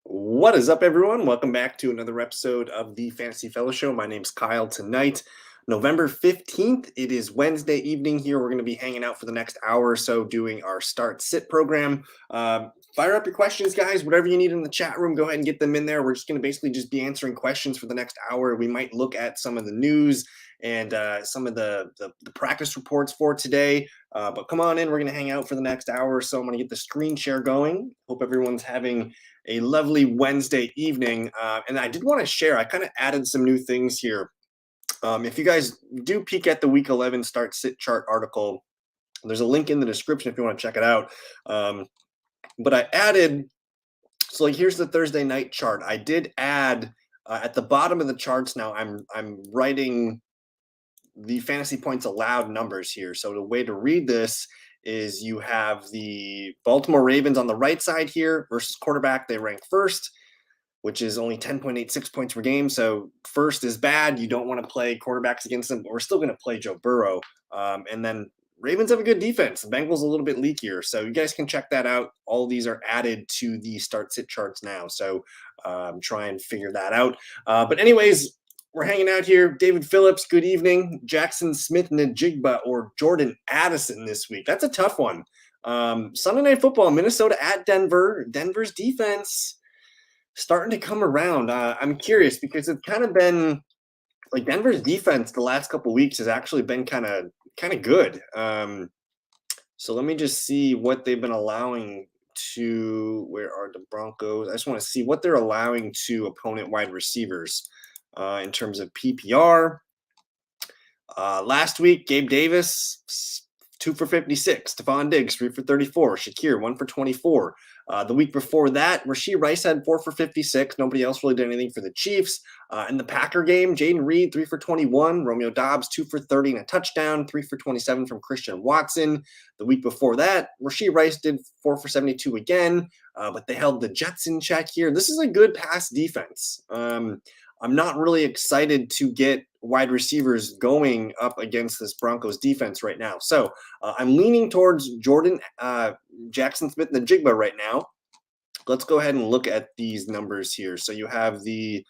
What is up, everyone? Welcome back to another episode of the Fantasy Fellow Show. My name's Kyle. Tonight, November 15th, it is Wednesday evening here. We're going to be hanging out for the next hour or so doing our Start Sit program. Fire up your questions, guys. Whatever you need in the chat room, go ahead and get them in there. We're just going to basically just be answering questions for the next hour. We might look at some of the news and some of the practice reports for today. But come on in. We're going to hang out for the next hour or so. I'm going to get the screen share going. Hope everyone's having a lovely Wednesday evening. And I did want to share, I kind of added some new things here. If you guys do peek at the week 11 start sit chart article, there's a link in the description if you want to check it out. But I added, so like here's the Thursday night chart. I did add at the bottom of the charts now, I'm writing the fantasy points allowed numbers here. So the way to read this is you have the Baltimore Ravens on the right side here versus quarterback. They rank first, which is only 10.86 points per game. So first is bad. You don't want to play quarterbacks against them, but we're still going to play Joe Burrow. And then Ravens have a good defense. The Bengals a little bit leakier. So you guys can check that out. All these are added to the start sit charts now. So try and figure that out. But anyways, we're hanging out here. David Phillips, good evening. Jackson Smith-Njigba or Jordan Addison this week. That's a tough one. Sunday Night Football, Minnesota at Denver. Denver's defense starting to come around. I'm curious because it's kind of been like Denver's defense the last couple of weeks has actually been kind of good. So let me just see what they've been allowing to. Where are the Broncos? I just want to see what they're allowing to opponent wide receivers in terms of PPR. Last week, Gabe Davis, 2 for 56. Stephon Diggs, 3 for 34. Shakir, 1 for 24. The week before that, Rashee Rice had 4 for 56. Nobody else really did anything for the Chiefs. In the Packer game, Jaden Reed, 3 for 21. Romeo Doubs, 2 for 30 and a touchdown. 3 for 27 from Christian Watson. The week before that, Rashee Rice did 4 for 72 again, but they held the Jets in check here. This is a good pass defense. I'm not really excited to get wide receivers going up against this Broncos defense right now. So I'm leaning towards Jordan Jackson Smith-Njigba right now. Let's go ahead and look at these numbers here. So you have the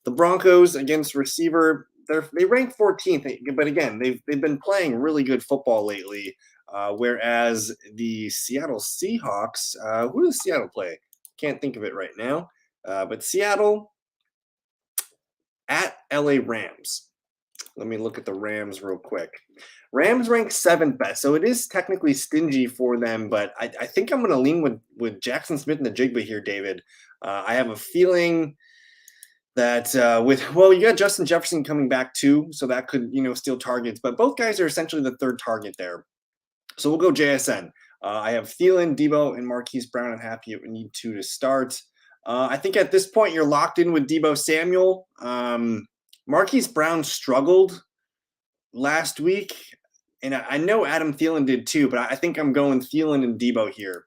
Broncos against receiver. They rank 14th, but again, they've been playing really good football lately. Whereas the Seattle Seahawks, who does Seattle play? Can't think of it right now. But Seattle at LA Rams. Let me look at the Rams real quick. Rams rank 7th best, so it is technically stingy for them, but I think I'm going to lean with Jackson Smith-Njigba here, David. I have a feeling that you got Justin Jefferson coming back too, so that could, steal targets, but both guys are essentially the third target there. So we'll go JSN. I have Thielen, Debo, and Marquise Brown. I'm happy you need two to start. I think at this point you're locked in with Debo Samuel. Marquise Brown struggled last week, and I know Adam Thielen did too, but I think I'm going Thielen and Debo here.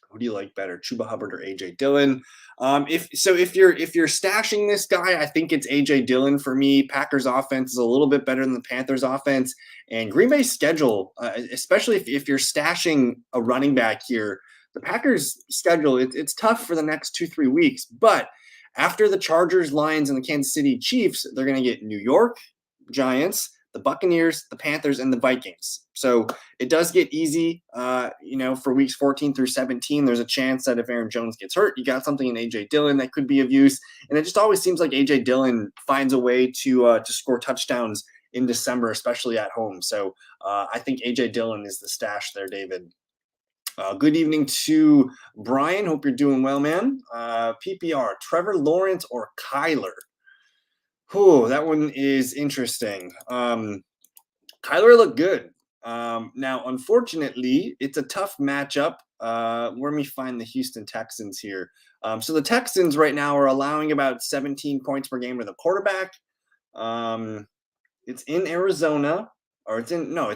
Who do you like better, Chuba Hubbard or AJ Dillon? If you're stashing this guy, I think it's AJ Dillon for me. Packers offense is a little bit better than the Panthers offense, and Green Bay's schedule, especially if you're stashing a running back here, the Packers schedule, it's tough for the next 2-3 weeks, but after the Chargers, Lions, and the Kansas City Chiefs, they're going to get New York Giants, the Buccaneers, the Panthers, and the Vikings. So it does get easy, for weeks 14 through 17. There's a chance that if Aaron Jones gets hurt, you got something in A.J. Dillon that could be of use. And it just always seems like A.J. Dillon finds a way to score touchdowns in December, especially at home. So I think A.J. Dillon is the stash there, David. Good evening to Brian. Hope you're doing well, man. PPR, Trevor Lawrence or Kyler? That one is interesting. Kyler looked good. Now, unfortunately, it's a tough matchup. Let me find the Houston Texans here. So the Texans right now are allowing about 17 points per game to the quarterback. It's in Arizona, or it's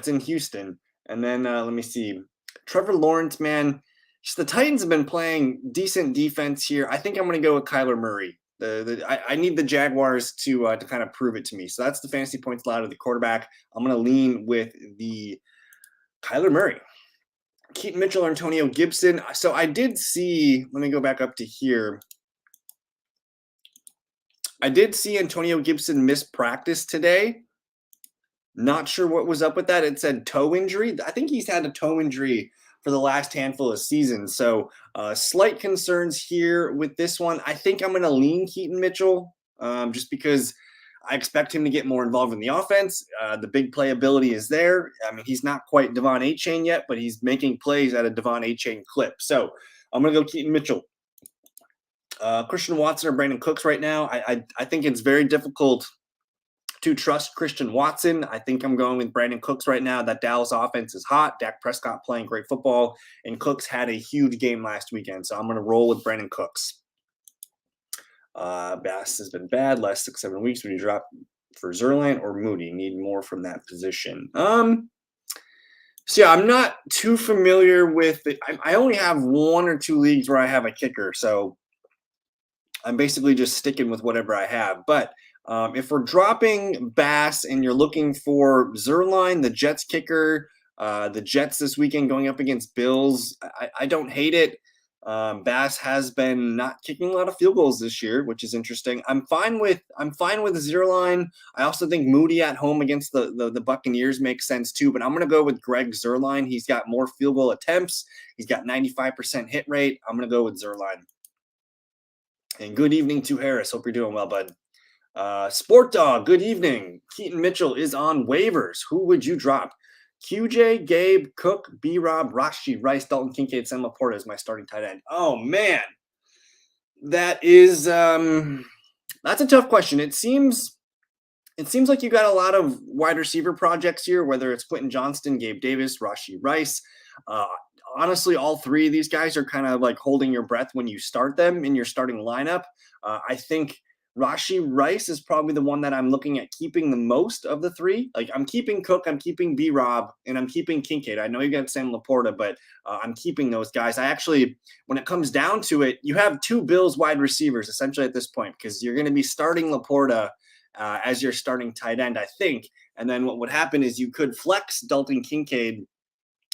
in Houston. And then let me see. Trevor Lawrence, man, just the Titans have been playing decent defense here. I think I'm going to go with Kyler Murray. I need the Jaguars to kind of prove it to me. So that's the fantasy points allowed to the quarterback. I'm going to lean with the Kyler Murray. Keaton Mitchell or Antonio Gibson. So I did see, let me go back up to here. I did see Antonio Gibson miss practice today. Not sure what was up with that. It said toe injury. I think he's had a toe injury for the last handful of seasons. So slight concerns here with this one. I think I'm going to lean Keaton Mitchell just because I expect him to get more involved in the offense. The big playability is there. I mean, he's not quite Devon Achane yet, but he's making plays at a Devon Achane clip. So I'm going to go Keaton Mitchell. Christian Watson or Brandon Cooks right now. I think it's very difficult to trust Christian Watson. I think I'm going with Brandon Cooks right now. That Dallas offense is hot. Dak Prescott playing great football, and Cooks had a huge game last weekend. So I'm going to roll with Brandon Cooks. Bass has been bad last 6-7 weeks. Would you drop for Zerline or Moody? Need more from that position. So yeah, I'm not too familiar with it. I only have 1 or 2 leagues where I have a kicker, so I'm basically just sticking with whatever I have. But if we're dropping Bass and you're looking for Zerline, the Jets kicker, the Jets this weekend going up against Bills, I don't hate it. Bass has been not kicking a lot of field goals this year, which is interesting. I'm fine with Zerline. I also think Moody at home against the Buccaneers makes sense too. But I'm going to go with Greg Zerline. He's got more field goal attempts. He's got 95% hit rate. I'm going to go with Zerline. And good evening to Harris. Hope you're doing well, bud. Sport Dog, good evening. Keaton Mitchell is on waivers. Who would you drop? QJ, Gabe, Cook, B-Rob, Rashee Rice, Dalton Kincaid, Sam Laporta is my starting tight end. Oh, man. That is that's a tough question. It seems like you got a lot of wide receiver projects here, whether it's Quentin Johnston, Gabe Davis, Rashee Rice. Honestly, all 3 of these guys are kind of like holding your breath when you start them in your starting lineup. I think Rashee Rice is probably the one that I'm looking at keeping the most of the 3. Like I'm keeping Cook, I'm keeping B-Rob, and I'm keeping Kincaid. I know you got Sam Laporta, but I'm keeping those guys. I actually, when it comes down to it, you have 2 Bills wide receivers essentially at this point because you're going to be starting Laporta as your starting tight end, I think. And then what would happen is you could flex Dalton Kincaid.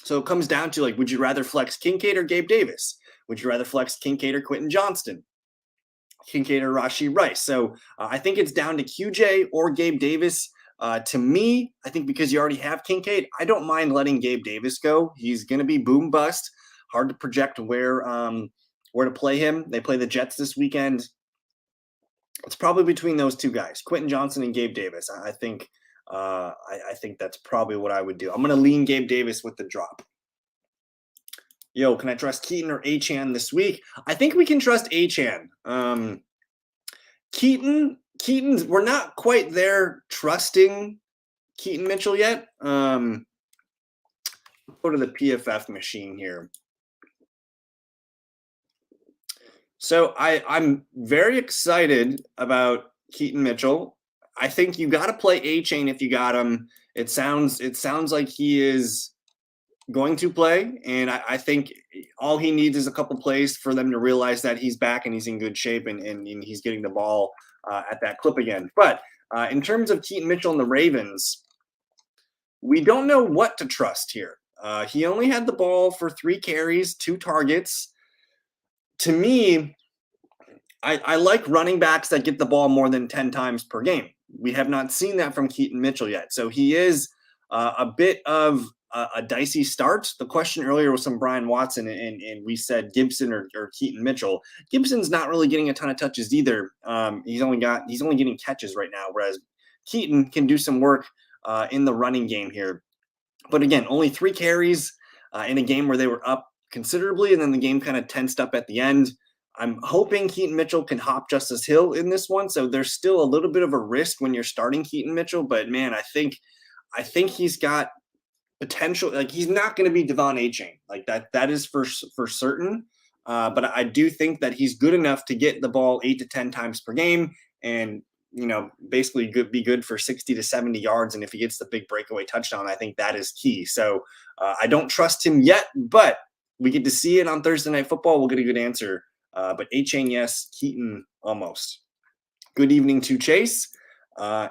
So it comes down to, like, would you rather flex Kincaid or Gabe Davis? Would you rather flex Kincaid or Quentin Johnston? Kincaid or Rashee Rice? So I think it's down to QJ or Gabe Davis. To me, I think because you already have Kincaid, I don't mind letting Gabe Davis go. He's going to be boom bust. Hard to project where to play him. They play the Jets this weekend. It's probably between those 2 guys, Quentin Johnston and Gabe Davis. I think that's probably what I would do. I'm going to lean Gabe Davis with the drop. Yo, can I trust Keaton or Achane this week? I think we can trust Achane. Keaton's, we're not quite there trusting Keaton Mitchell yet. Go to the PFF machine here. So I'm very excited about Keaton Mitchell. I think you got to play Achane if you got him. It sounds like he is going to play, and I think all he needs is a couple plays for them to realize that he's back and he's in good shape and he's getting the ball at that clip again. But in terms of Keaton Mitchell and the Ravens, we don't know what to trust here. He only had the ball for 3 carries, 2 targets. To me, I like running backs that get the ball more than 10 times per game. We have not seen that from Keaton Mitchell yet. So he is a bit of a dicey start. The question earlier was from Brian Watson, and we said Gibson or Keaton Mitchell. Gibson's not really getting a ton of touches either. He's only getting catches right now, whereas Keaton can do some work in the running game here. But again, only 3 carries in a game where they were up considerably, and then the game kind of tensed up at the end. I'm hoping Keaton Mitchell can hop Justice Hill in this one. So there's still a little bit of a risk when you're starting Keaton Mitchell, but man, I think he's got potential. Like he's not going to be Devon Achane like that. That is for certain. But I do think that he's good enough to get the ball 8 to 10 times per game and, basically be good for 60 to 70 yards. And if he gets the big breakaway touchdown, I think that is key. So I don't trust him yet, but we get to see it on Thursday Night Football. We'll get a good answer. But Achane, yes. Keaton, almost. Good evening to Chase.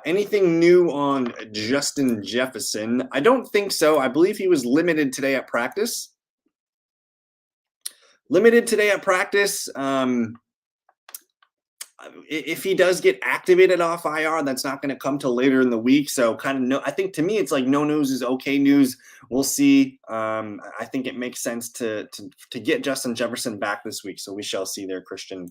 Anything new on Justin Jefferson? I don't think so. I believe he was limited today at practice. if he does get activated off IR, that's not going to come till later in the week. So kind of no, I think to me, it's like no news is okay news. We'll see. I think it makes sense to get Justin Jefferson back this week. So we shall see there, Christian.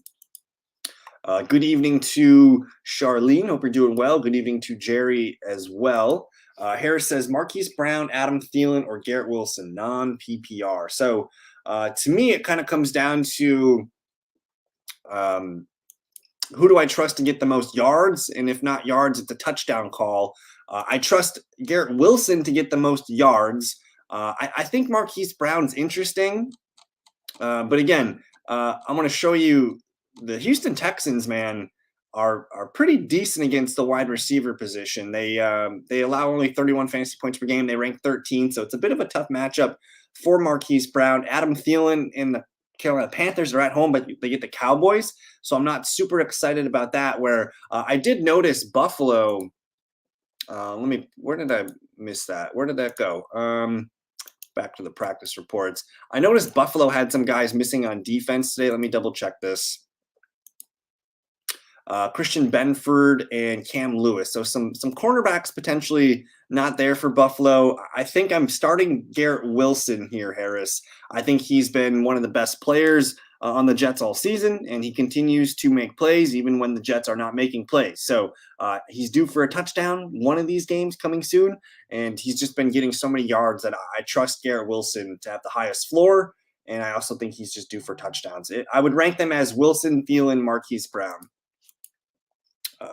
Good evening to Charlene. Hope you're doing well. Good evening to Jerry as well. Harris says Marquise Brown, Adam Thielen, or Garrett Wilson, non-PPR. So to me, it kind of comes down to who do I trust to get the most yards? And if not yards, it's a touchdown call. I trust Garrett Wilson to get the most yards. I think Marquise Brown's interesting. But again, I'm going to show you the Houston Texans, man, are pretty decent against the wide receiver position. They allow only 31 fantasy points per game. They rank 13th, so it's a bit of a tough matchup for Marquise Brown. Adam Thielen and the Carolina Panthers are at home, but they get the Cowboys, so I'm not super excited about that. Where I did notice Buffalo. Where did I miss that? Where did that go? Back to the practice reports. I noticed Buffalo had some guys missing on defense today. Let me double check this. Christian Benford and Cam Lewis. So some cornerbacks potentially not there for Buffalo. I think I'm starting Garrett Wilson here, Harris. I think he's been one of the best players on the Jets all season, and he continues to make plays even when the Jets are not making plays. So he's due for a touchdown one of these games coming soon, and he's just been getting so many yards that I trust Garrett Wilson to have the highest floor, and I also think he's just due for touchdowns. I would rank them as Wilson, Thielen, Marquise Brown.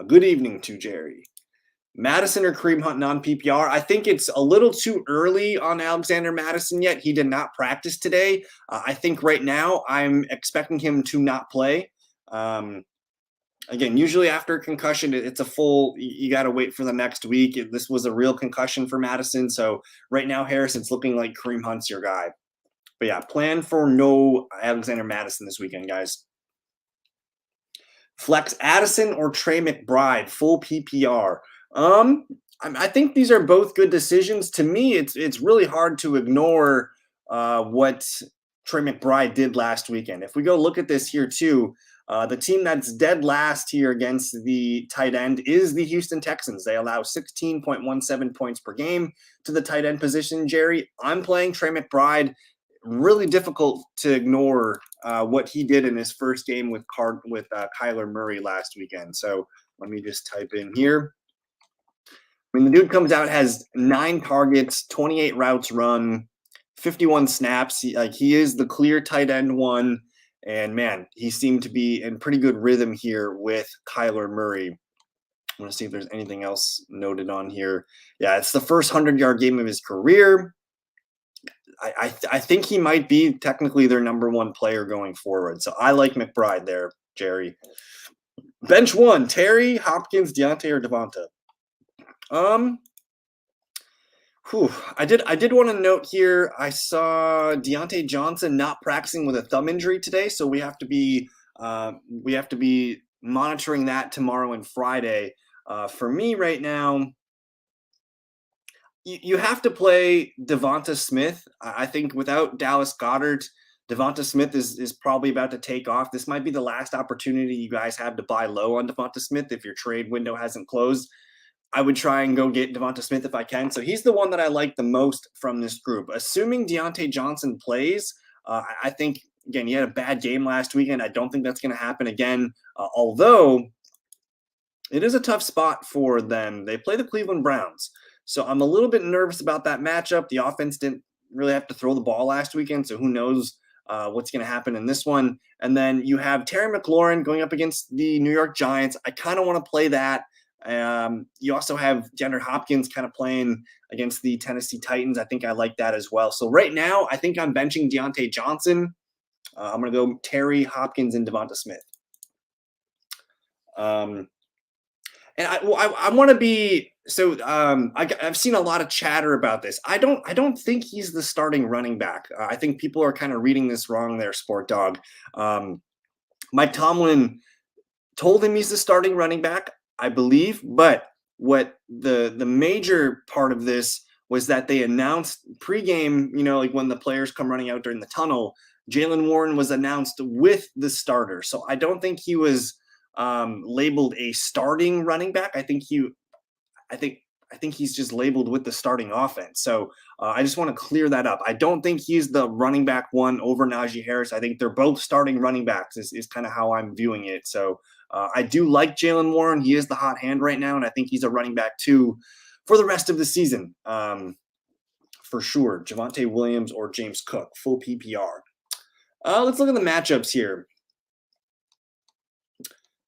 Good evening to Jerry. Madison or Kareem Hunt non-PPR? I think it's a little too early on Alexander Madison yet. He did not practice today. I think right now I'm expecting him to not play. Again, usually after a concussion, it's a full, you got to wait for the next week. This was a real concussion for Madison. So right now, Harris, it's looking like Kareem Hunt's your guy. But yeah, plan for no Alexander Madison this weekend, guys. Flex Addison or Trey McBride, full PPR. I think these are both good decisions. To me, it's really hard to ignore what Trey McBride did last weekend. If we go look at this here too, the team that's dead last here against the tight end is the Houston Texans. They allow 16.17 points per game to the tight end position, Jerry. I'm playing Trey McBride. Really difficult to ignore what he did in his first game with Kyler Murray last weekend. So let me just type in here. I mean, the dude comes out, has 9 targets, 28 routes run, 51 snaps. He is the clear tight end one. And, man, he seemed to be in pretty good rhythm here with Kyler Murray. I want to see if there's anything else noted on here. Yeah, it's the first 100-yard game of his career. I think he might be technically their number one player going forward. So I like McBride there, Jerry. Bench one, Terry, Hopkins, Deontay, or Devonta. I did want to note here, I saw Deontay Johnson not practicing with a thumb injury today, so we have to be monitoring that tomorrow and Friday. For me right now, you have to play Devonta Smith. I think without Dallas Goedert, Devonta Smith is probably about to take off. This might be the last opportunity you guys have to buy low on Devonta Smith if your trade window hasn't closed. I would try and go get Devonta Smith if I can. So he's the one that I like the most from this group. Assuming Deontay Johnson plays, I think, again, he had a bad game last weekend. I don't think that's going to happen again, although it is a tough spot for them. They play the Cleveland Browns. So I'm a little bit nervous about that matchup. The offense didn't really have to throw the ball last weekend, so who knows what's going to happen in this one. And then you have Terry McLaurin going up against the New York Giants. I kind of want to play that. You also have DeAndre Hopkins kind of playing against the Tennessee Titans. I think I like that as well. So right now, I think I'm benching Deontay Johnson. I'm going to go Terry, Hopkins, and Devonta Smith. And I want to be so. I've seen a lot of chatter about this. I don't think he's the starting running back. I think people are kind of reading this wrong there, Sport Dog. Mike Tomlin told him he's the starting running back, I believe. But what the major part of this was that they announced pregame, like when the players come running out during the tunnel, Jaylen Warren was announced with the starter. So I don't think he was labeled a starting running back. I think he's just labeled with the starting offense. So I just want to clear that up. I don't think he's the running back one over Najee Harris. I think they're both starting running backs is kind of how I'm viewing it. So I do like Jaylen Warren. He is the hot hand right now, and I think he's a running back too for the rest of the season. For sure. Javonte Williams or James Cook, full PPR. Let's look at the matchups here.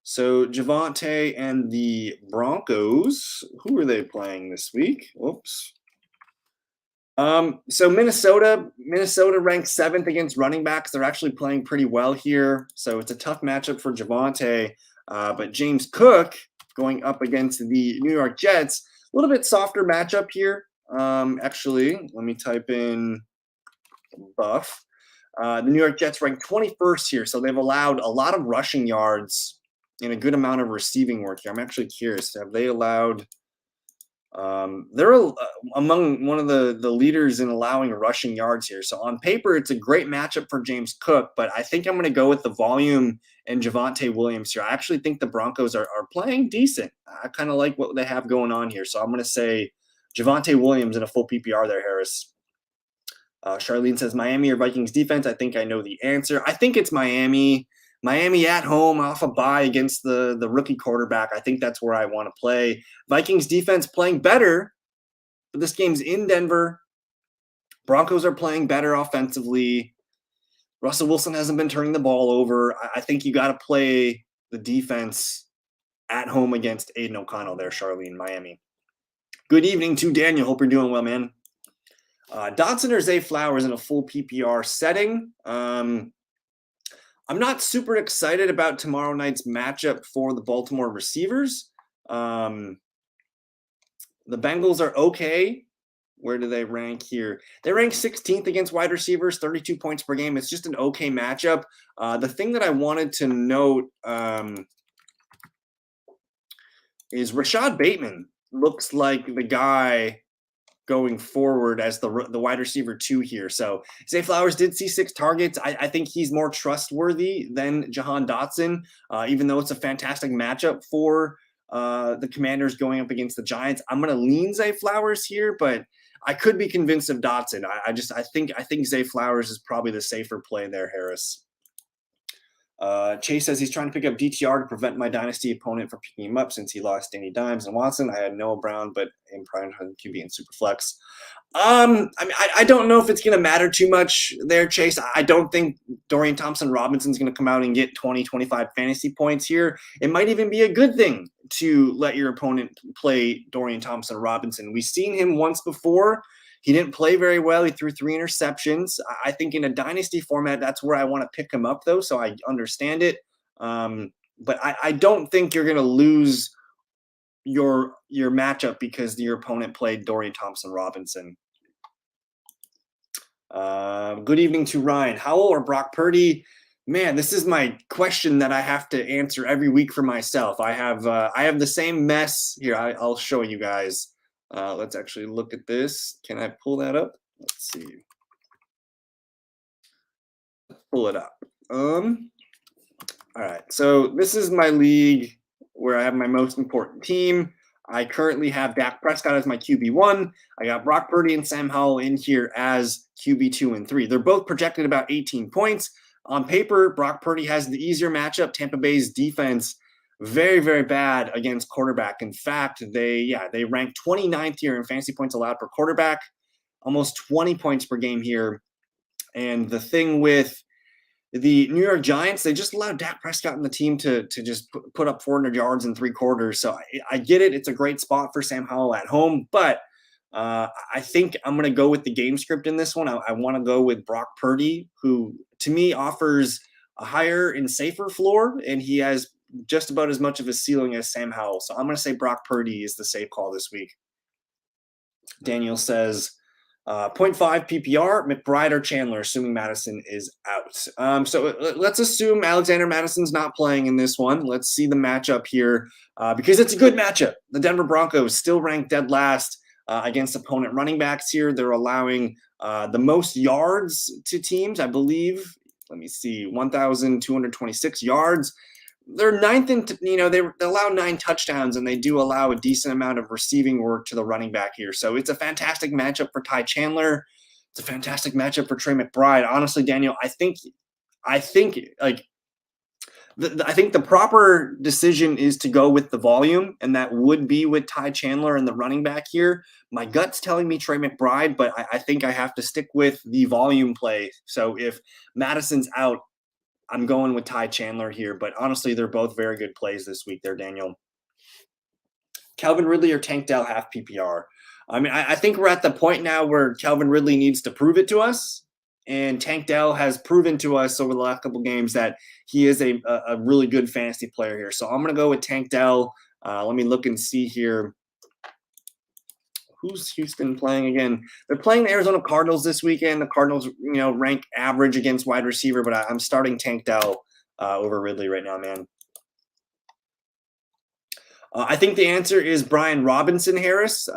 So Javonte and the Broncos, who are they playing this week? Whoops. So Minnesota ranked 7th against running backs. They're actually playing pretty well here. So it's a tough matchup for Javonte. But James Cook going up against the New York Jets, a little bit softer matchup here. Actually, let me type in buff. The New York Jets ranked 21st here. So they've allowed a lot of rushing yards and a good amount of receiving work here. I'm actually curious. Have they allowed they're among one of the leaders in allowing rushing yards here. So on paper, it's a great matchup for James Cook, but I think I'm going to go with the volume and Javonte Williams here. I actually think the Broncos are playing decent. I kind of like what they have going on here. So I'm going to say Javonte Williams in a full PPR there, Harris. Charlene says Miami or Vikings defense. I think I know the answer. I think it's Miami. Miami at home off a bye against the rookie quarterback. I think that's where I want to play. Vikings defense playing better, but this game's in Denver. Broncos are playing better offensively. Russell Wilson hasn't been turning the ball over. I think you got to play the defense at home against Aiden O'Connell there, Charlene, Miami. Good evening to Daniel. Hope you're doing well, man. Dotson or Zay Flowers in a full PPR setting. I'm not super excited about tomorrow night's matchup for the Baltimore receivers. The Bengals are okay. Where do they rank here? They rank 16th against wide receivers, 32 points per game. It's just an okay matchup. The thing that I wanted to note is Rashad Bateman looks like the guy going forward as the wide receiver 2 here. So Zay Flowers did see 6 targets. I think he's more trustworthy than Jahan Dotson, even though it's a fantastic matchup for the Commanders going up against the Giants. I'm going to lean Zay Flowers here, but I could be convinced of Dotson. I think Zay Flowers is probably the safer play there, Harris. Chase says he's trying to pick up DTR to prevent my dynasty opponent from picking him up since he lost Danny Dimes and Watson. I had Noah Brown, but in prime QB and Superflex. I don't know if it's going to matter too much there, Chase. I don't think Dorian Thompson-Robinson's going to come out and get 20, 25 fantasy points here. It might even be a good thing to let your opponent play Dorian Thompson-Robinson. We've seen him once before. He didn't play very well. He threw 3 interceptions. I think in a dynasty format, that's where I want to pick him up, though, so I understand it. But I don't think you're going to lose your matchup because your opponent played Dorian Thompson-Robinson. Good evening to Ryan. Howell or Brock Purdy? Man, this is my question that I have to answer every week for myself. I have the same mess here. I'll show you guys. Let's actually look at this. Can I pull that up? Let's see. Let's pull it up. All right. So this is my league where I have my most important team. I currently have Dak Prescott as my QB1. I got Brock Purdy and Sam Howell in here as QB2 and 3. They're both projected about 18 points. On paper, Brock Purdy has the easier matchup. Tampa Bay's defense very, very bad against quarterback. In fact, they rank 29th here in fantasy points allowed per quarterback, almost 20 points per game here. And the thing with the New York Giants, they just allowed Dak Prescott and the team to just put up 400 yards in 3 quarters. So I get it. It's a great spot for Sam Howell at home, but I think I'm going to go with the game script in this one. I want to go with Brock Purdy, who to me offers a higher and safer floor, and he has just about as much of a ceiling as Sam Howell. So I'm going to say Brock Purdy is the safe call this week. Daniel says 0.5 PPR, McBride or Chandler, assuming Madison is out. So let's assume Alexander Madison's not playing in this one. Let's see the matchup here because it's a good matchup. The Denver Broncos still ranked dead last against opponent running backs here. They're allowing the most yards to teams, I believe. Let me see, 1,226 yards. they're ninth in, they allow 9 touchdowns, and they do allow a decent amount of receiving work to the running back here. So it's a fantastic matchup for Ty Chandler. It's a fantastic matchup for Trey McBride. Honestly, Daniel, I think like I think the proper decision is to go with the volume, and that would be with Ty Chandler and the running back here. My gut's telling me Trey McBride, but I think I have to stick with the volume play. So if Madison's out, I'm going with Ty Chandler here. But honestly, they're both very good plays this week there, Daniel. Calvin Ridley or Tank Dell half PPR. I mean, I think we're at the point now where Calvin Ridley needs to prove it to us. And Tank Dell has proven to us over the last couple games that he is a really good fantasy player here. So I'm going to go with Tank Dell. Let me look and see here. Who's Houston playing again? They're playing the Arizona Cardinals this weekend. The Cardinals, rank average against wide receiver, but I'm starting Tank Dell over Ridley right now, man. I think the answer is Brian Robinson Harris.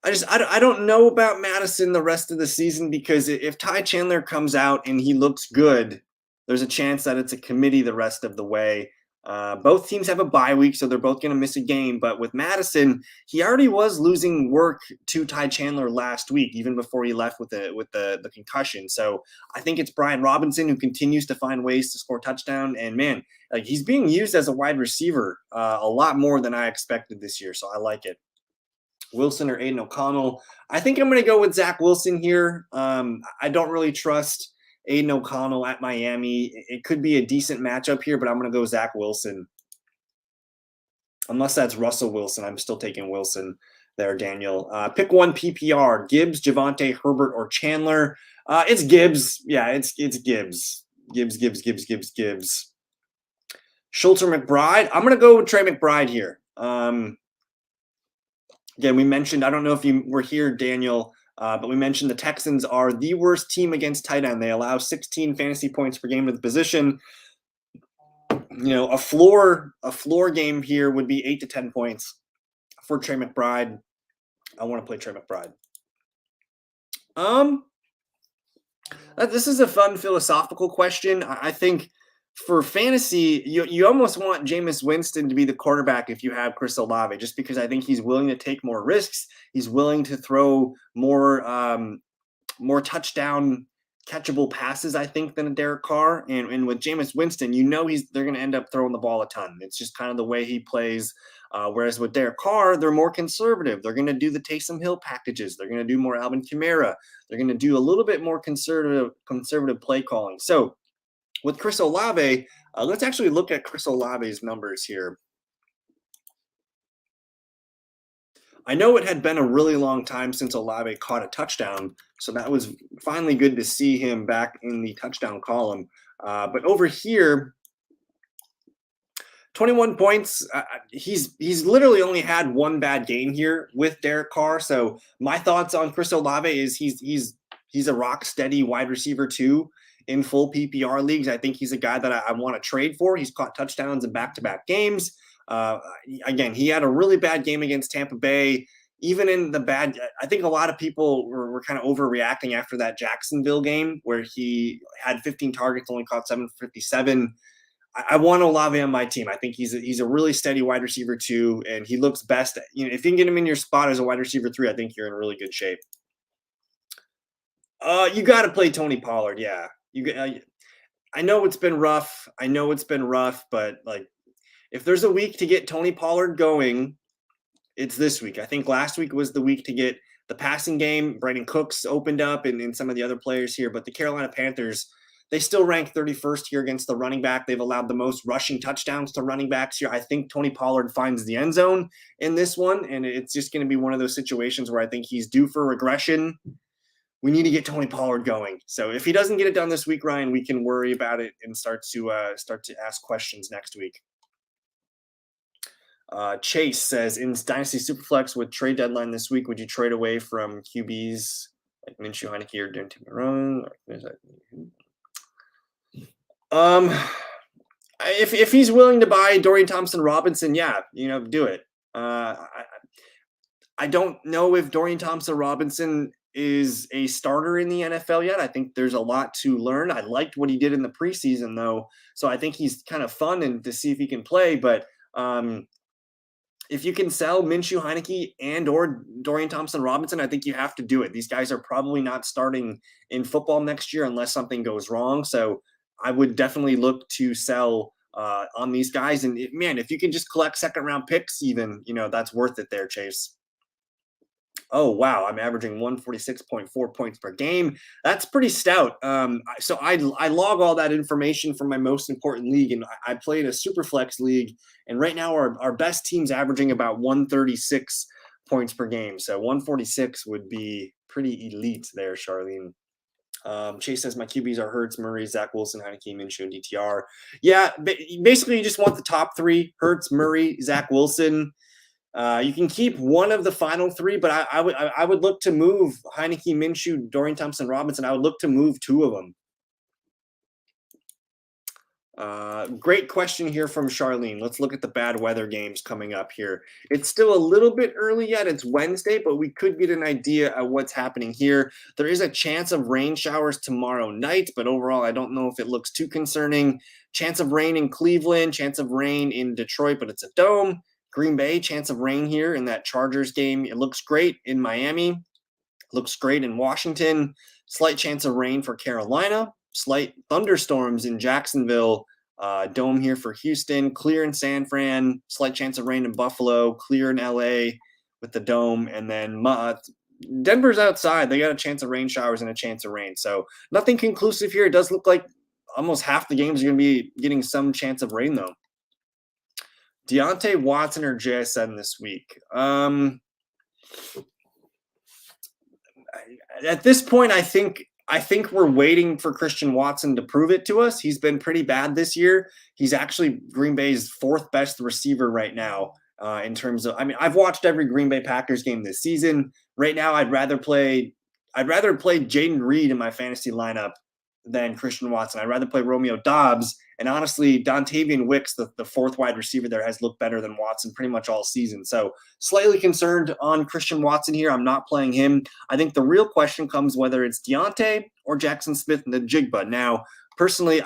I don't know about Madison the rest of the season, because if Ty Chandler comes out and he looks good, there's a chance that it's a committee the rest of the way. Both teams have a bye week, so they're both going to miss a game. But with Madison, he already was losing work to Ty Chandler last week, even before he left with the concussion. So I think it's Brian Robinson who continues to find ways to score touchdown. And man, like, he's being used as a wide receiver a lot more than I expected this year. So I like it. Wilson or Aiden O'Connell. I think I'm going to go with Zach Wilson here. I don't really trust Aiden O'Connell at Miami. It could be a decent matchup here, but I'm going to go Zach Wilson. Unless that's Russell Wilson. I'm still taking Wilson there, Daniel. Pick one PPR. Gibbs, Javonte, Herbert, or Chandler. It's Gibbs. Yeah, it's Gibbs. Gibbs. Schultz or McBride. I'm going to go with Trey McBride here. Again, we mentioned, I don't know if you were here, Daniel, but we mentioned the Texans are the worst team against tight end. They allow 16 fantasy points per game to the position. A floor game here would be 8 to 10 points for Trey McBride. I want to play Trey McBride. This is a fun philosophical question. I think for fantasy, you almost want Jameis Winston to be the quarterback if you have Chris Olave, just because I think he's willing to take more risks. He's willing to throw more touchdown catchable passes, I think, than a Derek Carr. And with Jameis Winston, they're going to end up throwing the ball a ton. It's just kind of the way he plays. Whereas with Derek Carr, they're more conservative. They're going to do the Taysom Hill packages. They're going to do more Alvin Kamara. They're going to do a little bit more conservative play calling. So with Chris Olave, let's actually look at Chris Olave's numbers here. I know it had been a really long time since Olave caught a touchdown, so that was finally good to see him back in the touchdown column. But over here, 21 points. He's literally only had one bad game here with Derek Carr. So my thoughts on Chris Olave is he's a rock steady wide receiver too. In full PPR leagues, I think he's a guy that I want to trade for. He's caught touchdowns in back-to-back games. Again, he had a really bad game against Tampa Bay. Even in the bad, I think a lot of people were kind of overreacting after that Jacksonville game where he had 15 targets, only caught 757. I want Olave on my team. I think he's a really steady wide receiver too, and he looks best. If you can get him in your spot as a wide receiver 3, I think you're in really good shape. You got to play Tony Pollard, yeah. I know it's been rough. But like, if there's a week to get Tony Pollard going, it's this week. I think last week was the week to get the passing game. Brandon Cooks opened up and some of the other players here, but the Carolina Panthers, they still rank 31st here against the running back. They've allowed the most rushing touchdowns to running backs here. I think Tony Pollard finds the end zone in this one, and it's just going to be one of those situations where I think he's due for regression. We need to get Tony Pollard going. So if he doesn't get it done this week, Ryan, we can worry about it and start to ask questions next week. Chase says, in Dynasty Superflex with trade deadline this week, would you trade away from QBs like Minshew, Heineke, or Dante Marone? If he's willing to buy Dorian Thompson-Robinson, yeah, do it. I don't know if Dorian Thompson-Robinson is a starter in the NFL yet. I think there's a lot to learn. I liked what he did in the preseason, though, so I think he's kind of fun and to see if he can play. But if you can sell Minshew, Heineke, and or Dorian Thompson-Robinson, I think you have to do it. These guys are probably not starting in football next year unless something goes wrong. So I would definitely look to sell on these guys. And man, if you can just collect second-round picks, even that's worth it there, Chase. Oh, wow. I'm averaging 146.4 points per game. That's pretty stout. So I log all that information from my most important league, and I play in a super flex league. And right now, our best team's averaging about 136 points per game. So 146 would be pretty elite there, Charlene. Chase says my QBs are Hurts, Murray, Zach Wilson, Heineke, Minshew, and DTR. Yeah, basically you just want the top three: Hurts, Murray, Zach Wilson. You can keep one of the final three, but I would look to move Heineke, Minshew, Dorian Thompson-Robinson. I would look to move two of them. Great question here from Charlene. Let's look at the bad weather games coming up here. It's still a little bit early yet. It's Wednesday, but we could get an idea of what's happening here. There is a chance of rain showers tomorrow night, but overall, I don't know if it looks too concerning. Chance of rain in Cleveland, chance of rain in Detroit, but it's a dome. Green Bay, chance of rain here in that Chargers game. It looks great in Miami. Looks great in Washington. Slight chance of rain for Carolina. Slight thunderstorms in Jacksonville. Dome here for Houston. Clear in San Fran. Slight chance of rain in Buffalo. Clear in LA with the dome. And then Denver's outside. They got a chance of rain showers and a chance of rain. So nothing conclusive here. It does look like almost half the games are going to be getting some chance of rain, though. Deontay Watson or JSN this week? At this point, I think we're waiting for Christian Watson to prove it to us. He's been pretty bad this year. He's actually Green Bay's fourth best receiver right now in terms of. I mean, I've watched every Green Bay Packers game this season. Right now, I'd rather play Jaden Reed in my fantasy lineup than Christian Watson. I'd rather play Romeo Doubs. And honestly, Dontavian Wicks, the fourth wide receiver there, has looked better than Watson pretty much all season. So slightly concerned on Christian Watson here. I'm not playing him. I think the real question comes whether it's Deontay or Jackson Smith-Njigba. Now, personally,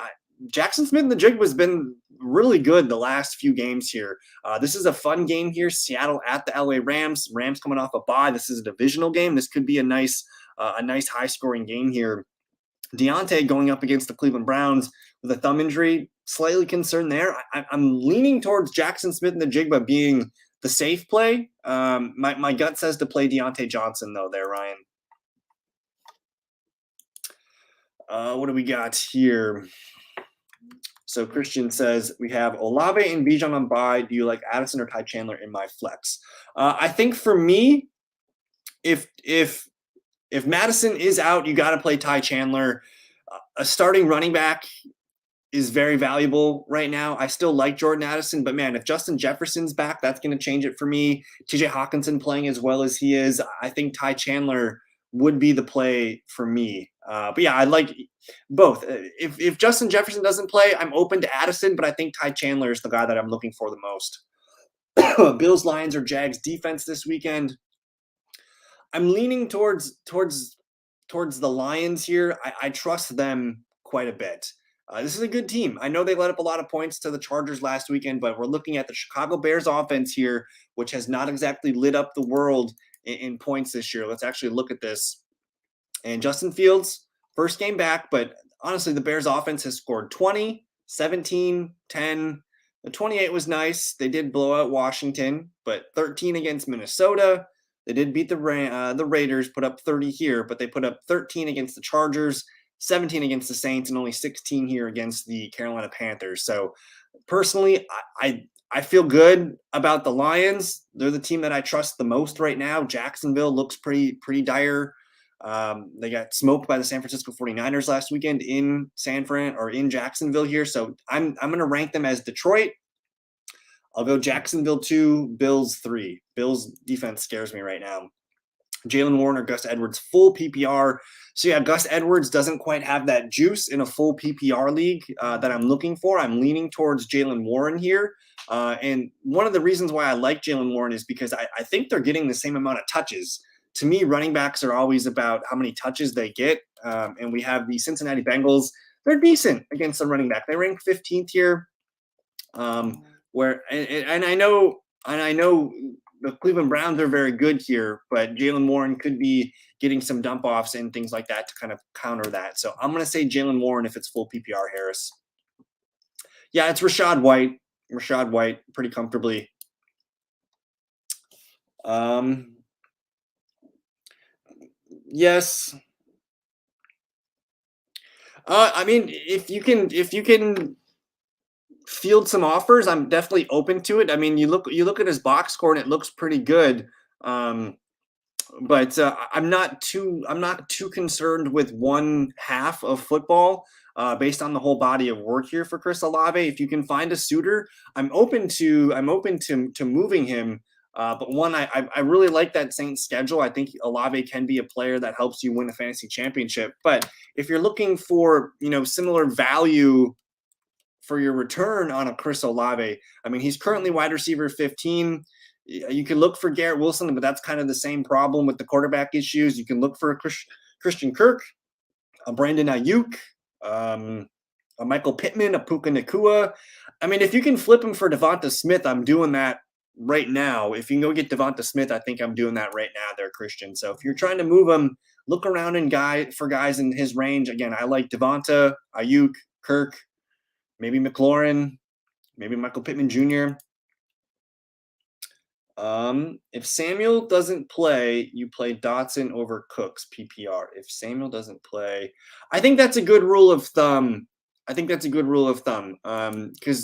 Jackson Smith-Njigba has been really good the last few games here. This is a fun game here. Seattle at the LA Rams. Rams coming off a bye. This is a divisional game. This could be a nice high-scoring game here. Deontay going up against the Cleveland Browns with a thumb injury, slightly concerned there. I'm leaning towards Jackson Smith-Njigba being the safe play. My gut says to play Deontay Johnson, though, there, Ryan. What do we got here? So Christian says, we have Olave and Bijan on bye. Do you like Addison or Ty Chandler in my flex? I think for me, if Madison is out, you got to play Ty Chandler. A starting running back is very valuable right now. I still like Jordan Addison, but man, if Justin Jefferson's back, that's going to change it for me. TJ Hawkinson playing as well as he is, I think Ty Chandler would be the play for me. But yeah, I like both. If Justin Jefferson doesn't play, I'm open to Addison, but I think Ty Chandler is the guy that I'm looking for the most. Bills, Lions, or Jags defense this weekend. I'm leaning towards the Lions here. I trust them quite a bit. This is a good team. I know they let up a lot of points to the Chargers last weekend, but we're looking at the Chicago Bears offense here, which has not exactly lit up the world in points this year. Let's actually look at this. And Justin Fields, first game back, but honestly, the Bears offense has scored 20, 17, 10. The 28 was nice. They did blow out Washington, but 13 against Minnesota. They did beat the Raiders, put up 30 here, but they put up 13 against the Chargers, 17 against the Saints, and only 16 here against the Carolina Panthers. So personally, I feel good about the Lions. They're the team that I trust the most right now. Jacksonville looks pretty dire. They got smoked by the San Francisco 49ers last weekend in in Jacksonville here. So I'm going to rank them as Detroit. I'll go Jacksonville 2, Bills 3. Bills defense scares me right now. Jaylen Warren or Gus Edwards, full PPR. So yeah, Gus Edwards doesn't quite have that juice in a full PPR league that I'm looking for. I'm leaning towards Jaylen Warren here. And one of the reasons why I like Jaylen Warren is because I think they're getting the same amount of touches to me, running backs are always about how many touches they get. And we have the Cincinnati Bengals. They're decent against the running back. They rank 15th here. Where and I know the Cleveland Browns are very good here, but Jaylen Warren could be getting some dump offs and things like that to kind of counter that. So I'm going to say Jaylen Warren if it's full PPR. Harris. Yeah, it's Rachaad White. Rachaad White pretty comfortably. Yes. I mean, if you can field some offers, I'm definitely open to it. I mean, you look at his box score and it looks pretty good. But I'm not too concerned with one half of football based on the whole body of work here for Chris Olave. If you can find a suitor, I'm open to moving him. But one, I really like that Saints schedule. I think Olave can be a player that helps you win a fantasy championship. But if you're looking for similar value for your return on a Chris Olave, I mean, he's currently wide receiver 15. You can look for Garrett Wilson, but that's kind of the same problem with the quarterback issues. You can look for a Christian Kirk, a Brandon Ayuk, a Michael Pittman, a Puka Nacua. I mean, if you can flip him for Devonta Smith, I'm doing that right now. If you can go get Devonta Smith, I think I'm doing that right now there, Christian. So if you're trying to move him, look around for guys in his range. Again, I like Devonta, Ayuk, Kirk, maybe McLaurin, maybe Michael Pittman Jr. If Samuel doesn't play, you play Dotson over Cooks PPR. If Samuel doesn't play, I think that's a good rule of thumb. Because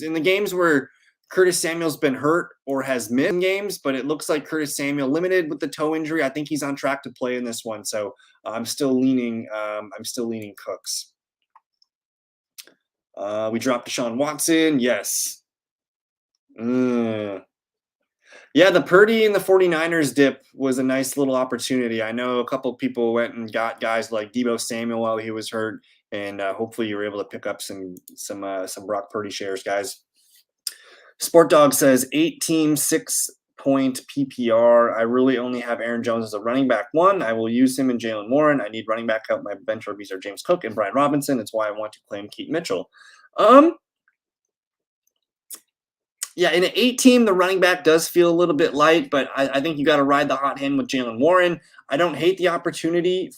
in the games where Curtis Samuel's been hurt or has missed games, but it looks like Curtis Samuel limited with the toe injury. I think he's on track to play in this one. So I'm still leaning Cooks. We dropped Deshaun Watson. Yes. Yeah, the Purdy and the 49ers dip was a nice little opportunity. I know a couple people went and got guys like Deebo Samuel while he was hurt, and hopefully you were able to pick up some Brock Purdy shares, guys. Sport Dog says 8-team, 6-point PPR. I really only have Aaron Jones as a running back one. I will use him and Jaylen Warren. I need running back help. My bench rookies are James Cook and Brian Robinson. It's why I want to claim Keaton Mitchell. Yeah, in an 8-team, the running back does feel a little bit light, but I think you got to ride the hot hand with Jaylen Warren. I don't hate the opportunity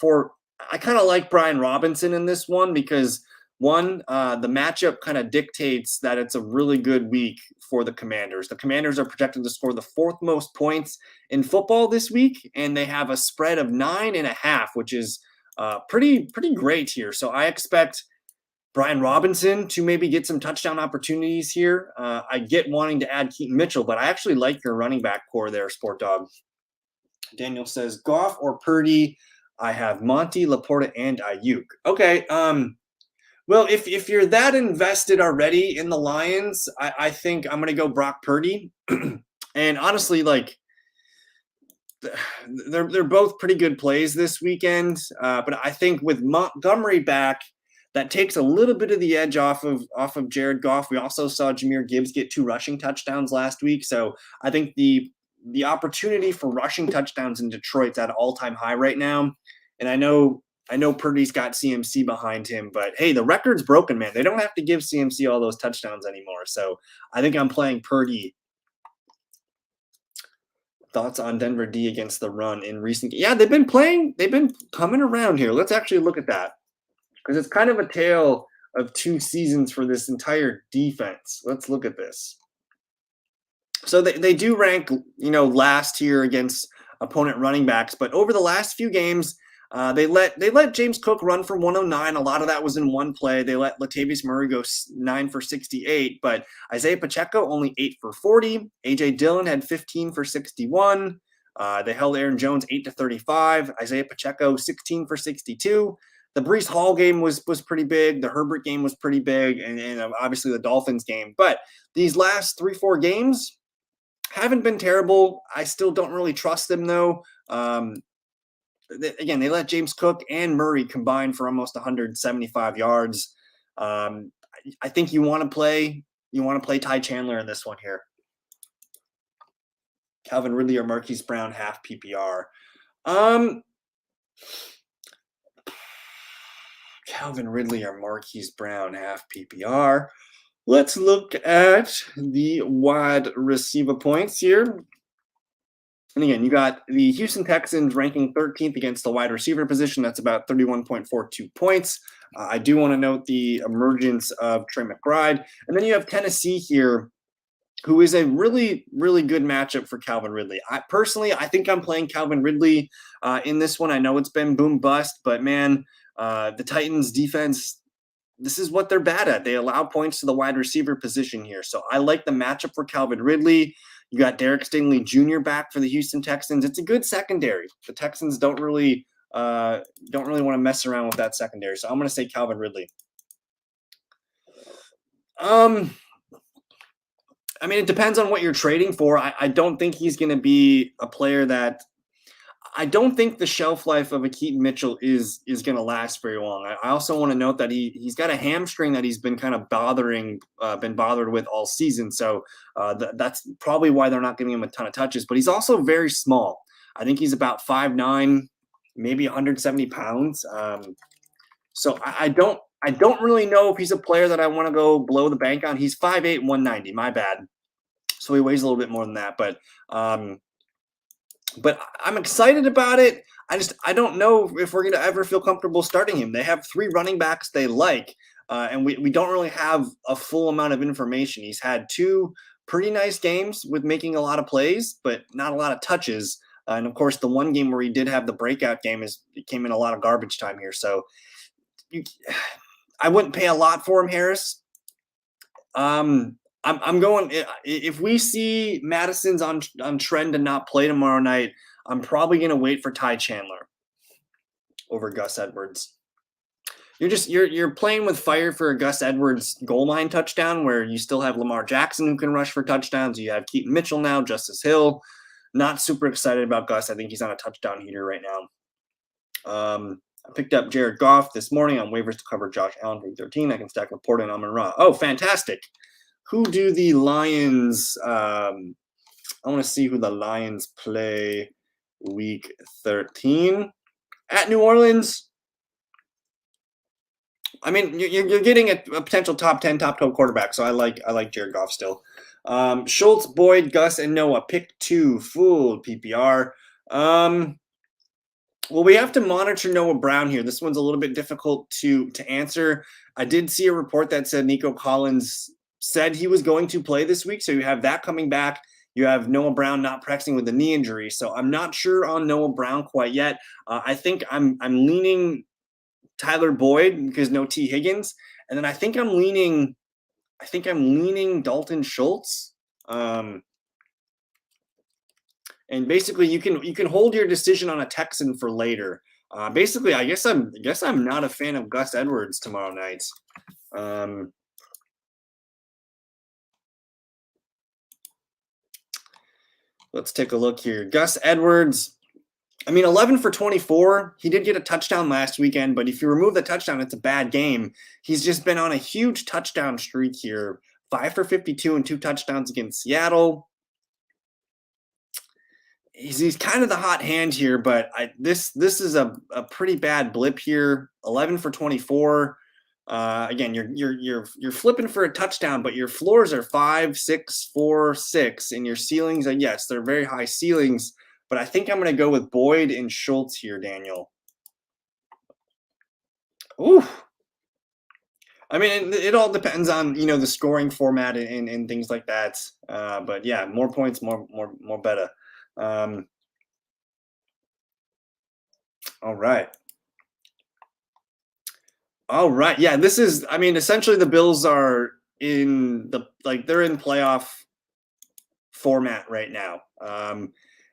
I kind of like Brian Robinson in this one because, one, the matchup kind of dictates that it's a really good week for the Commanders. The Commanders are projected to score the 4th most points in football this week, and they have a spread of 9.5, which is pretty great here. So I expect Brian Robinson to maybe get some touchdown opportunities here. I get wanting to add Keaton Mitchell, but I actually like your running back core there, Sport Dog. Daniel says Goff or Purdy. I have Monty, Laporta, and Ayuk. Okay. Well, if you're that invested already in the Lions, I think I'm going to go Brock Purdy. And honestly, like they're both pretty good plays this weekend. But I think with Montgomery back, that takes a little bit of the edge off of Jared Goff. We also saw Jahmyr Gibbs get 2 rushing touchdowns last week. So I think the opportunity for rushing touchdowns in Detroit's at an all-time high right now. And I know Purdy's got CMC behind him, but hey, the record's broken, man. They don't have to give CMC all those touchdowns anymore. So I think I'm playing Purdy. Thoughts on Denver D against the run in recent? Yeah, they've been coming around here. Let's actually look at that, because it's kind of a tale of 2 seasons for this entire defense. Let's look at this. So they do rank, last here against opponent running backs, but over the last few games, they let James Cook run for 109. A lot of that was in one play. They let Latavius Murray go 9 for 68, but Isaiah Pacheco only 8 for 40. AJ Dillon had 15 for 61. They held Aaron Jones 8 to 35. Isaiah Pacheco 16 for 62. The Breece Hall game was pretty big. The Herbert game was pretty big, and obviously the Dolphins game. But these last 3-4 games haven't been terrible. I still don't really trust them, though. Again, they let James Cook and Murray combine for almost 175 yards. I think you want to play Ty Chandler in this one here. Calvin Ridley or Marquise Brown half PPR. Um, Calvin Ridley or Marquise Brown, half PPR. Let's look at the wide receiver points here. And again, you got the Houston Texans ranking 13th against the wide receiver position. That's about 31.42 points. I do want to note the emergence of Trey McBride. And then you have Tennessee here, who is a really, really good matchup for Calvin Ridley. I think I'm playing Calvin Ridley in this one. I know it's been boom bust, but man, the Titans defense, this is what they're bad at. They allow points to the wide receiver position here. So I like the matchup for Calvin Ridley. You got Derek Stingley Jr. back for the Houston Texans. It's a good secondary. The Texans don't really want to mess around with that secondary. So I'm going to say Calvin Ridley. I mean, it depends on what you're trading for. I don't think he's going to be a player that I don't think the shelf life of a Keaton Mitchell is going to last very long. I also want to note that he's got a hamstring that he's been kind of been bothered with all season. So that's probably why they're not giving him a ton of touches. But he's also very small. I think he's about 5'9", maybe 170 pounds. So I don't really know if he's a player that I want to go blow the bank on. He's 5'8", 190. My bad. So he weighs a little bit more than that, but I'm excited about it. I don't know if we're going to ever feel comfortable starting him. They have 3 running backs they like, and we don't really have a full amount of information. He's had 2 pretty nice games with making a lot of plays, but not a lot of touches. And of course, the one game where he did have the breakout game it came in a lot of garbage time here. So I wouldn't pay a lot for him, Harris. I'm going. If we see Madison's on trend to not play tomorrow night, I'm probably going to wait for Ty Chandler over Gus Edwards. You're playing with fire for a Gus Edwards goal line touchdown, where you still have Lamar Jackson who can rush for touchdowns. You have Keaton Mitchell now, Justice Hill. Not super excited about Gus. I think he's on a touchdown heater right now. I picked up Jared Goff this morning on waivers to cover Josh Allen for 13. I can stack Laporta and Amon-Ra. Oh, fantastic. Who do the Lions I want to see who the Lions play week 13 at New Orleans. I mean, you're getting a potential top 10, top 12 quarterback, so I like Jared Goff still. Schultz, Boyd, Gus, and Noah. Pick 2, full PPR. Well, we have to monitor Noah Brown here. This one's a little bit difficult to answer. I did see a report that said Nico Collins said he was going to play this week, so you have that coming back. You have Noah Brown not practicing with a knee injury, so I'm not sure on Noah Brown quite yet. I think I'm leaning Tyler Boyd because no T Higgins, and then I think I'm leaning Dalton Schultz. And basically, you can hold your decision on a Texan for later. Basically, I guess I'm not a fan of Gus Edwards tomorrow night. Let's take a look here. Gus Edwards, I mean, 11 for 24. He did get a touchdown last weekend, but if you remove the touchdown, it's a bad game. He's just been on a huge touchdown streak here. 5 for 52 and 2 touchdowns against Seattle. He's kind of the hot hand here, but this is a pretty bad blip here. 11 for 24. Again, you're flipping for a touchdown, but your floors are 5, 6, 4, 6, and your ceilings are, yes, they're very high ceilings. But I think I'm going to go with Boyd and Schultz here, Daniel. Ooh. I mean, it all depends on the scoring format and things like that. But yeah, more points, more better. All right. Yeah, this is, I mean, essentially the Bills are they're in playoff format right now.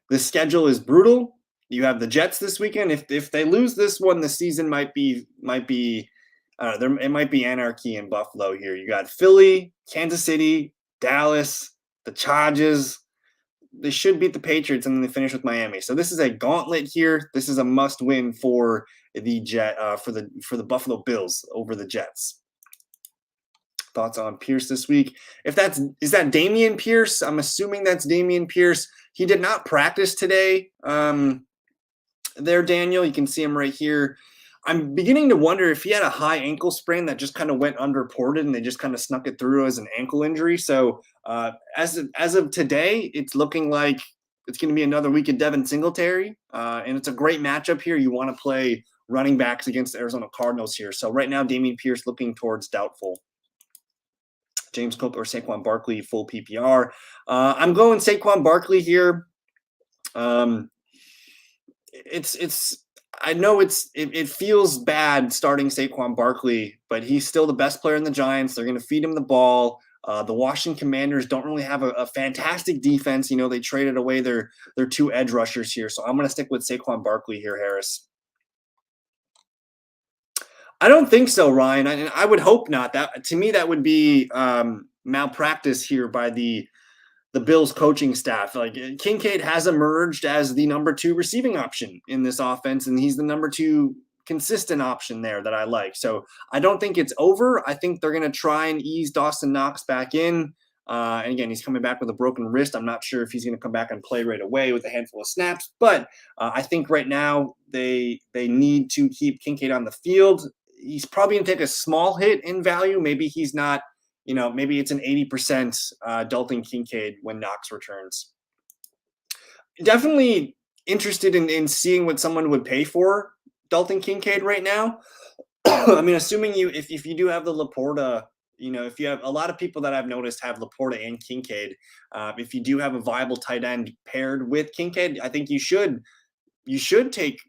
The schedule is brutal. You have the Jets this weekend. If they lose this one, the season might be it might be anarchy in Buffalo here. You got Philly, Kansas City, Dallas, the Chargers. They should beat the Patriots, and then they finish with Miami. So this is a gauntlet here. This is a must-win for the Buffalo Bills over the Jets. Thoughts on Pierce this week? Is that Dameon Pierce? I'm assuming that's Dameon Pierce. He did not practice today. there, Daniel. You can see him right here. I'm beginning to wonder if he had a high ankle sprain that just kind of went unreported and they just kind of snuck it through as an ankle injury. So as of today, it's looking like it's going to be another week of Devin Singletary, and it's a great matchup here. You want to play running backs against the Arizona Cardinals here. So right now, Dameon Pierce looking towards doubtful. James Cook or Saquon Barkley, full PPR. I'm going Saquon Barkley here. It's I know it feels bad starting Saquon Barkley, but he's still the best player in the Giants. They're going to feed him the ball. The Washington Commanders don't really have a fantastic defense. You know, they traded away their two edge rushers here, so I'm going to stick with Saquon Barkley here, Harris. I don't think so, Ryan. I would hope not. That to me, that would be malpractice here by the Bills coaching staff. Like Kincaid has emerged as the number 2 receiving option in this offense, and he's the number 2 consistent option there that I like. So I don't think it's over. I think they're going to try and ease Dawson Knox back in. And again, he's coming back with a broken wrist. I'm not sure if he's going to come back and play right away with a handful of snaps, but I think right now they need to keep Kincaid on the field. He's probably going to take a small hit in value. Maybe he's not, maybe it's an 80% Dalton Kincaid when Knox returns. Definitely interested in seeing what someone would pay for Dalton Kincaid right now. I mean, assuming if you do have the Laporta, if you have a lot of people that I've noticed have Laporta and Kincaid, if you do have a viable tight end paired with Kincaid, I think you should take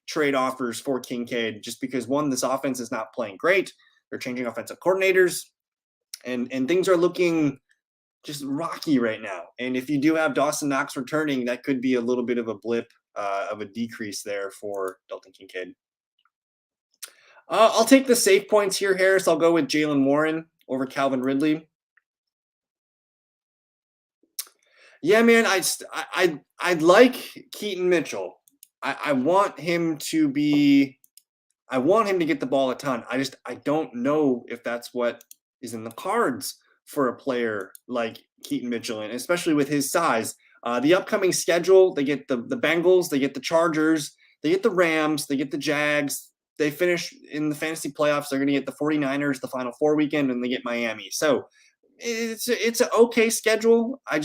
trade offers for Kincaid just because, one, this offense is not playing great. They're changing offensive coordinators and things are looking just rocky right now. And if you do have Dawson Knox returning, that could be a little bit of a blip, of a decrease there for Dalton Kincaid. I'll take the safe points here, Harris. I'll go with Jaylen Warren over Calvin Ridley. Yeah, man, I'd like Keaton Mitchell. I want him to get the ball a ton. I don't know if that's what is in the cards for a player like Keaton Mitchell, and especially with his size. The upcoming schedule, they get the Bengals, they get the Chargers, they get the Rams, they get the Jags. They finish in the fantasy playoffs. They're going to get the 49ers the Final Four weekend, and they get Miami. So it's an okay schedule. I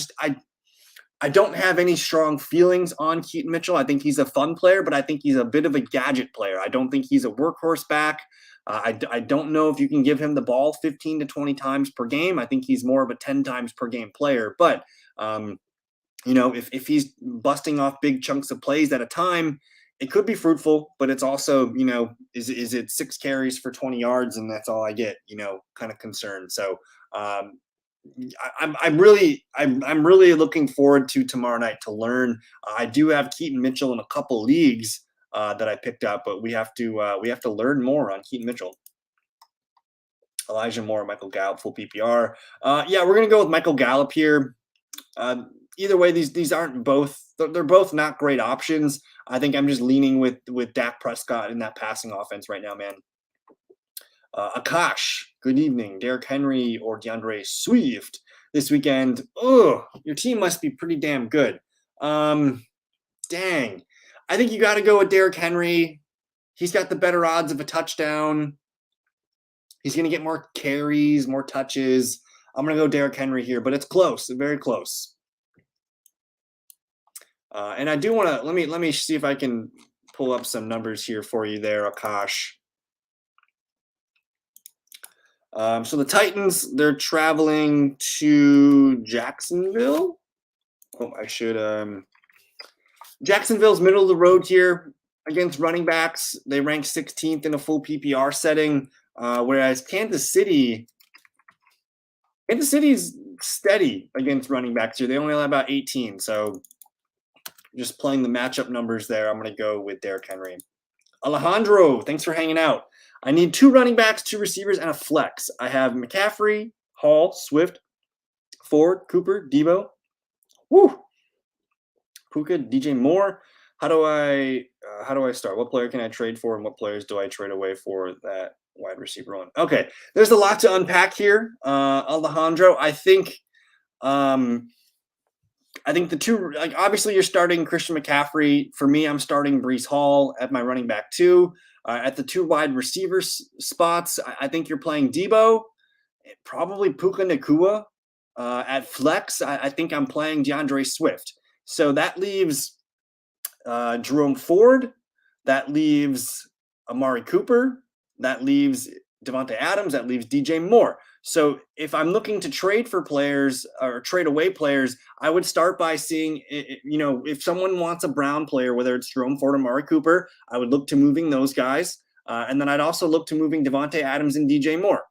don't have any strong feelings on Keaton Mitchell. I think he's a fun player, but I think he's a bit of a gadget player. I don't think he's a workhorse back. I don't know if you can give him the ball 15 to 20 times per game. I think he's more of a 10 times per game player. But, if he's busting off big chunks of plays at a time, it could be fruitful, but it's also, is it 6 carries for 20 yards and that's all I get, kind of concerned. So, I'm really looking forward to tomorrow night to learn. I do have Keaton Mitchell in a couple leagues that I picked up, but we have to learn more on Keaton Mitchell. Elijah Moore, Michael Gallup, full PPR. Yeah, we're gonna go with Michael Gallup here. Either way, these aren't both. They're both not great options. I think I'm just leaning with Dak Prescott in that passing offense right now, man. Akash, good evening. Derrick Henry or DeAndre Swift this weekend. Oh, your team must be pretty damn good. Dang. I think you got to go with Derrick Henry. He's got the better odds of a touchdown. He's going to get more carries, more touches. I'm going to go Derrick Henry here, but it's close, very close. And I do want to, let me see if I can pull up some numbers here for you there, Akash. So the Titans, they're traveling to Jacksonville. Oh, Jacksonville's middle of the road here against running backs. They rank 16th in a full PPR setting, whereas Kansas City's steady against running backs here. They only allow about 18. So just playing the matchup numbers there, I'm going to go with Derrick Henry. Alejandro, thanks for hanging out. I need 2 running backs, 2 receivers, and a flex. I have McCaffrey, Hall, Swift, Ford, Cooper, Debo. Woo! Puka, DJ Moore. How do I start? What player can I trade for, and what players do I trade away for that wide receiver on? Okay, there's a lot to unpack here, Alejandro. I think I think the two, like obviously you're starting Christian McCaffrey. For me, I'm starting Brees Hall at my running back two. At the two wide receivers spots, I think you're playing Debo, probably Puka Nakua. At flex, I think I'm playing DeAndre Swift. So that leaves Jerome Ford. That leaves Amari Cooper. That leaves Devontae Adams. That leaves DJ Moore. So if I'm looking to trade for players or trade away players, I would start by seeing, if someone wants a Brown player, whether it's Jerome Ford or Amari Cooper, I would look to moving those guys. And then I'd also look to moving Devontae Adams and DJ Moore.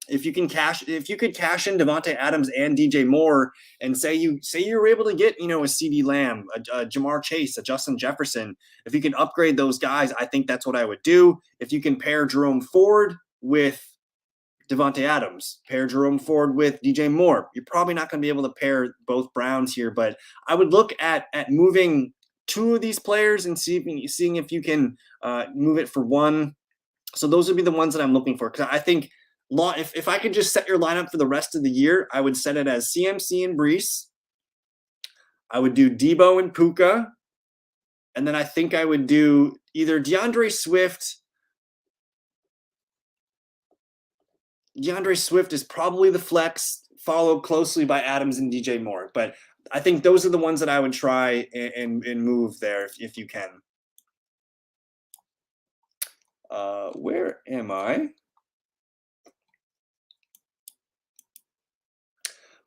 If you could cash in Devontae Adams and DJ Moore, and say you were able to get a CeeDee Lamb, a Jamar Chase, a Justin Jefferson, if you can upgrade those guys, I think that's what I would do. If you can pair Jerome Ford with Devontae Adams, pair Jerome Ford with DJ Moore, you're probably not going to be able to pair both Browns here, but I would look at moving two of these players and seeing if you can move it for one. So those would be the ones that I'm looking for, because I think if I could just set your lineup for the rest of the year, I would set it as CMC and Brees. I would do Debo and Puka. And then I think I would do either DeAndre Swift. DeAndre Swift is probably the flex, followed closely by Adams and DJ Moore. But I think those are the ones that I would try and move there if you can. Where am I?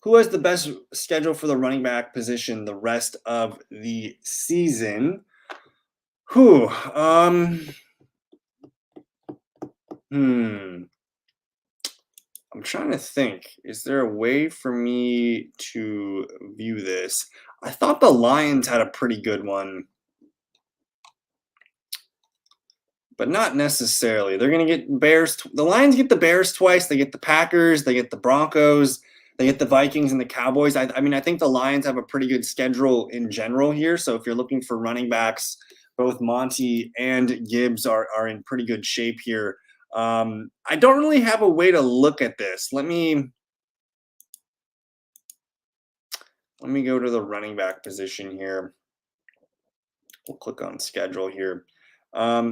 Who has the best schedule for the running back position the rest of the season? I'm trying to think. Is there a way for me to view this? I thought the Lions had a pretty good one, but not necessarily. They're going to get Bears. The Lions get the Bears twice. They get the Packers. They get the Broncos. They get the Vikings and the Cowboys. I think the Lions have a pretty good schedule in general here. So if you're looking for running backs, both Monty and Gibbs are in pretty good shape here. I don't really have a way to look at this. Let me go to the running back position here. We'll click on schedule here.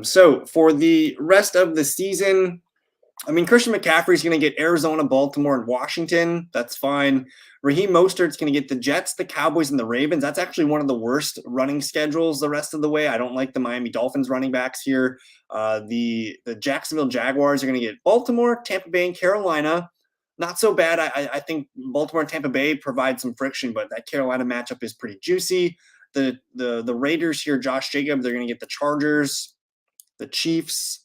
So for the rest of the season, Christian McCaffrey is going to get Arizona, Baltimore, and Washington. That's fine. Raheem Mostert's going to get the Jets, the Cowboys, and the Ravens. That's actually one of the worst running schedules the rest of the way. I don't like the Miami Dolphins running backs here. The Jacksonville Jaguars are going to get Baltimore, Tampa Bay, and Carolina. Not so bad. I think Baltimore and Tampa Bay provide some friction, but that Carolina matchup is pretty juicy. The Raiders here, Josh Jacobs, they're going to get the Chargers, the Chiefs,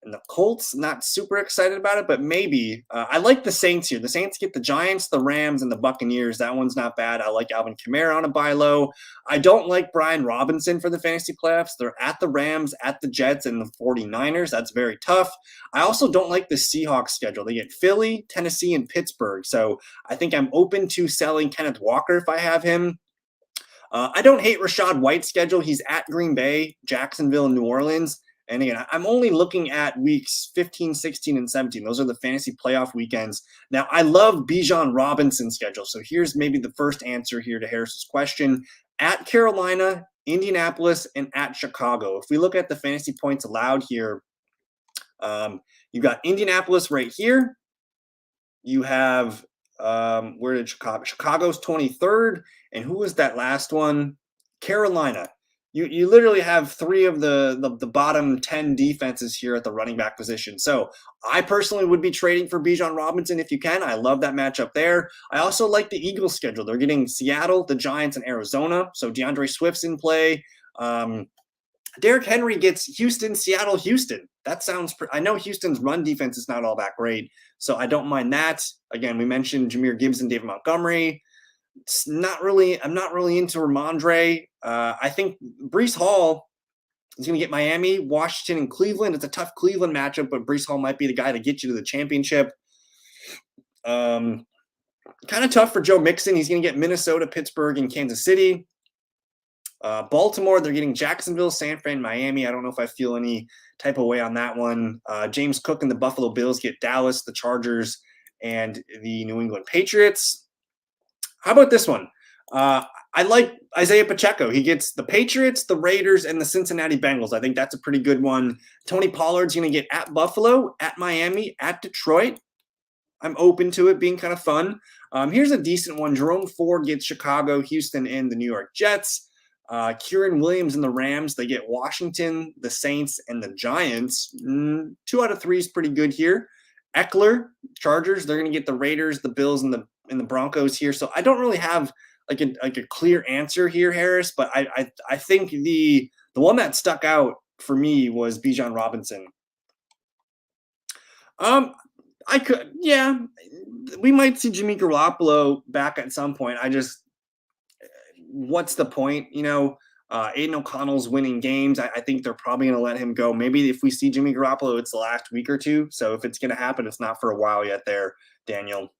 and the Colts. Not super excited about it, but maybe. I like the Saints here. The Saints get the Giants, the Rams, and the Buccaneers. That one's not bad. I like Alvin Kamara on a buy low. I don't like Brian Robinson for the fantasy playoffs. They're at the Rams, at the Jets, and the 49ers. That's very tough. I also don't like the Seahawks schedule. They get Philly, Tennessee, and Pittsburgh. So I think I'm open to selling Kenneth Walker if I have him. I don't hate Rachaad White's schedule. He's at Green Bay, Jacksonville, and New Orleans. And again, I'm only looking at weeks 15, 16, and 17. Those are the fantasy playoff weekends. Now, I love Bijan Robinson's schedule. So here's maybe the first answer here to Harris's question. At Carolina, Indianapolis, and at Chicago. If we look at the fantasy points allowed here, you got Indianapolis right here. You have, where did Chicago? Chicago's 23rd. And who was that last one? Carolina. You literally have three of the bottom 10 defenses here at the running back position. So I personally would be trading for Bijan Robinson if you can. I love that matchup there. I also like the Eagles schedule. They're getting Seattle, the Giants, and Arizona. So DeAndre Swift's in play. Derrick Henry gets Houston, Seattle, Houston. That sounds I know Houston's run defense is not all that great, so I don't mind that. Again, we mentioned Jahmyr Gibbs and David Montgomery. I'm not really into Ramondre. I think Brees Hall is going to get Miami, Washington, and Cleveland. It's a tough Cleveland matchup, but Brees Hall might be the guy to get you to the championship. Kind of tough for Joe Mixon. He's going to get Minnesota, Pittsburgh, and Kansas City. Baltimore, they're getting Jacksonville, San Fran, Miami. I don't know if I feel any type of way on that one. James Cook and the Buffalo Bills get Dallas, the Chargers, and the New England Patriots. How about this one? I like Isaiah Pacheco. He gets the Patriots, the Raiders, and the Cincinnati Bengals. I think that's a pretty good one. Tony Pollard's going to get at Buffalo, at Miami, at Detroit. I'm open to it being kind of fun. Here's a decent one. Jerome Ford gets Chicago, Houston, and the New York Jets. Kieran Williams and the Rams, they get Washington, the Saints, and the Giants. 2 out of 3 is pretty good here. Eckler, Chargers, they're going to get the Raiders, the Bills, and the Broncos here. So I don't really have like a clear answer here, Harris. But I think the one that stuck out for me was Bijan Robinson. I could, yeah, we might see Jimmy Garoppolo back at some point. What's the point? Aiden O'Connell's winning games. I think they're probably going to let him go. Maybe if we see Jimmy Garoppolo, it's the last week or two. So if it's going to happen, it's not for a while yet there, Daniel.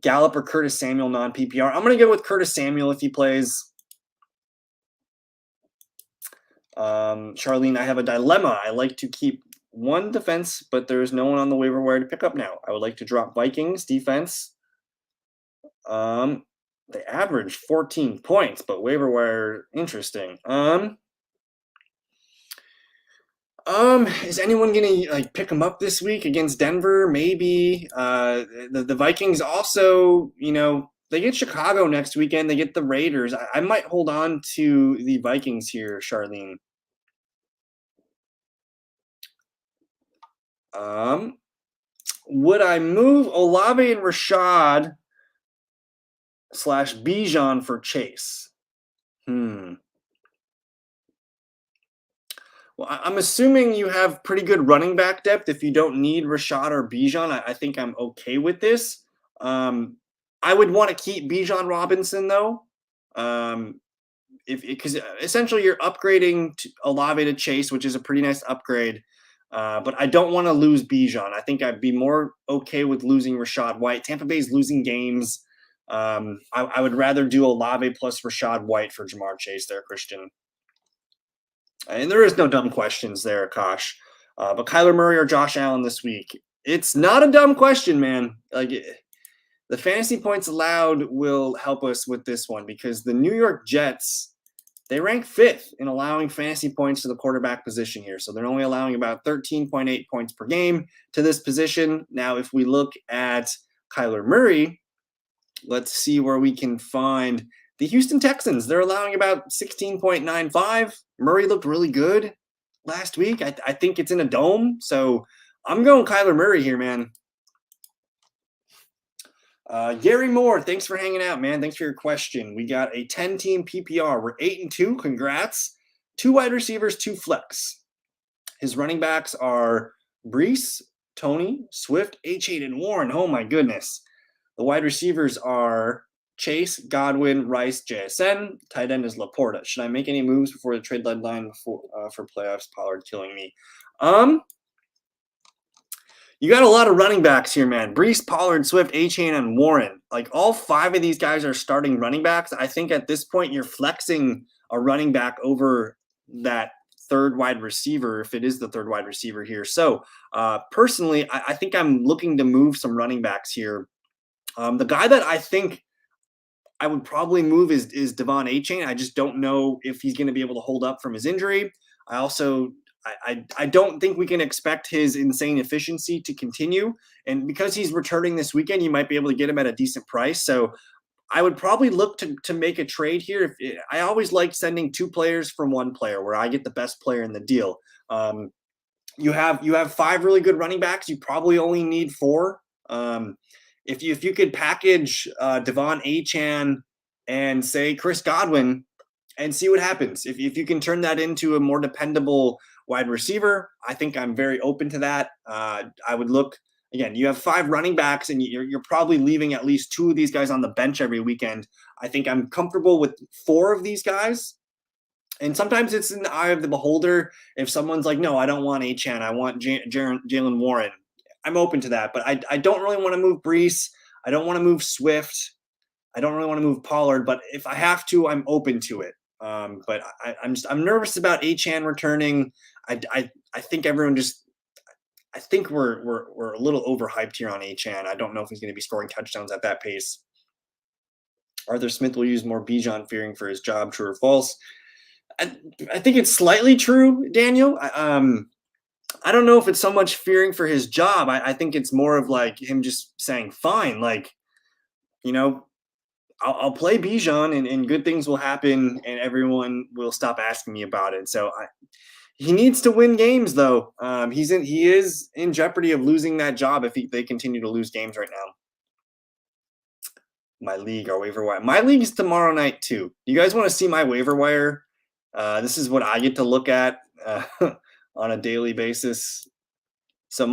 Gallup or Curtis Samuel non-PPR. I'm going to go with Curtis Samuel if he plays. Charlene, I have a dilemma. I like to keep one defense, but there's no one on the waiver wire to pick up now. I would like to drop Vikings defense. They average 14 points, but waiver wire, interesting. Is anyone gonna pick them up this week against Denver? Maybe. The Vikings also, they get Chicago next weekend. They get the Raiders. I might hold on to the Vikings here, Charlene. Would I move Olave and Rashad / Bijan for Chase? Well, I'm assuming you have pretty good running back depth. If you don't need Rashad or Bijan, I think I'm okay with this. I would want to keep Bijan Robinson though, because essentially you're upgrading Olave to Chase, which is a pretty nice upgrade. But I don't want to lose Bijan. I think I'd be more okay with losing Rachaad White. Tampa Bay's losing games. I would rather do Olave plus Rachaad White for Jamar Chase there, Christian. And there is no dumb questions there, Akash. But Kyler Murray or Josh Allen this week? It's not a dumb question, man. The fantasy points allowed will help us with this one because the New York Jets, they rank 5th in allowing fantasy points to the quarterback position here. So they're only allowing about 13.8 points per game to this position. Now, if we look at Kyler Murray, let's see where we can find the Houston Texans. They're allowing about 16.95. Murray looked really good last week. I think it's in a dome. So I'm going Kyler Murray here, man. Gary Moore, thanks for hanging out, man. Thanks for your question. We got a 10-team PPR. We're 8-2. Congrats. 2 wide receivers, 2 flex. His running backs are Brees, Tony, Swift, Achane, and Warren. Oh, my goodness. The wide receivers are Chase, Godwin, Rice, JSN. Tight end is Laporta. Should I make any moves before the trade deadline for playoffs? Pollard killing me. You got a lot of running backs here, man. Brees, Pollard, Swift, Achane, and Warren. All 5 of these guys are starting running backs. I think at this point you're flexing a running back over that 3rd wide receiver, if it is the 3rd wide receiver here. So personally, I think I'm looking to move some running backs here. The guy that I think I would probably move is Devon Achane. I just don't know if he's going to be able to hold up from his injury. I don't think we can expect his insane efficiency to continue. And because he's returning this weekend, you might be able to get him at a decent price. So I would probably look to make a trade here. I always like sending 2 players from 1 player where I get the best player in the deal. You have 5 really good running backs. You probably only need 4. If you could package Devon Achane and say Chris Godwin and see what happens. If you can turn that into a more dependable wide receiver, I think I'm very open to that. I would look, again, you have 5 running backs and you're probably leaving at least 2 of these guys on the bench every weekend. I think I'm comfortable with 4 of these guys. And sometimes it's in the eye of the beholder. If someone's like, no, I don't want Achane, I want Jaylen Warren. I'm open to that, but I don't really want to move Brees. I don't want to move Swift. I don't really want to move Pollard, but if I have to, I'm open to it. But I'm nervous about Achane returning. I think everyone I think we're a little overhyped here on Achane. I don't know if he's going to be scoring touchdowns at that pace. Arthur Smith will use more Bijan fearing for his job. True or false? I think it's slightly true, Daniel. I don't know if it's so much fearing for his job. I think it's more of like him just saying, fine, like, you know, I'll play Bijan and good things will happen and everyone will stop asking me about it. So he needs to win games though. He is in jeopardy of losing that job if they continue to lose games right now. My league, our waiver wire. My league is tomorrow night too. You guys want to see my waiver wire? This is what I get to look at on a daily basis. So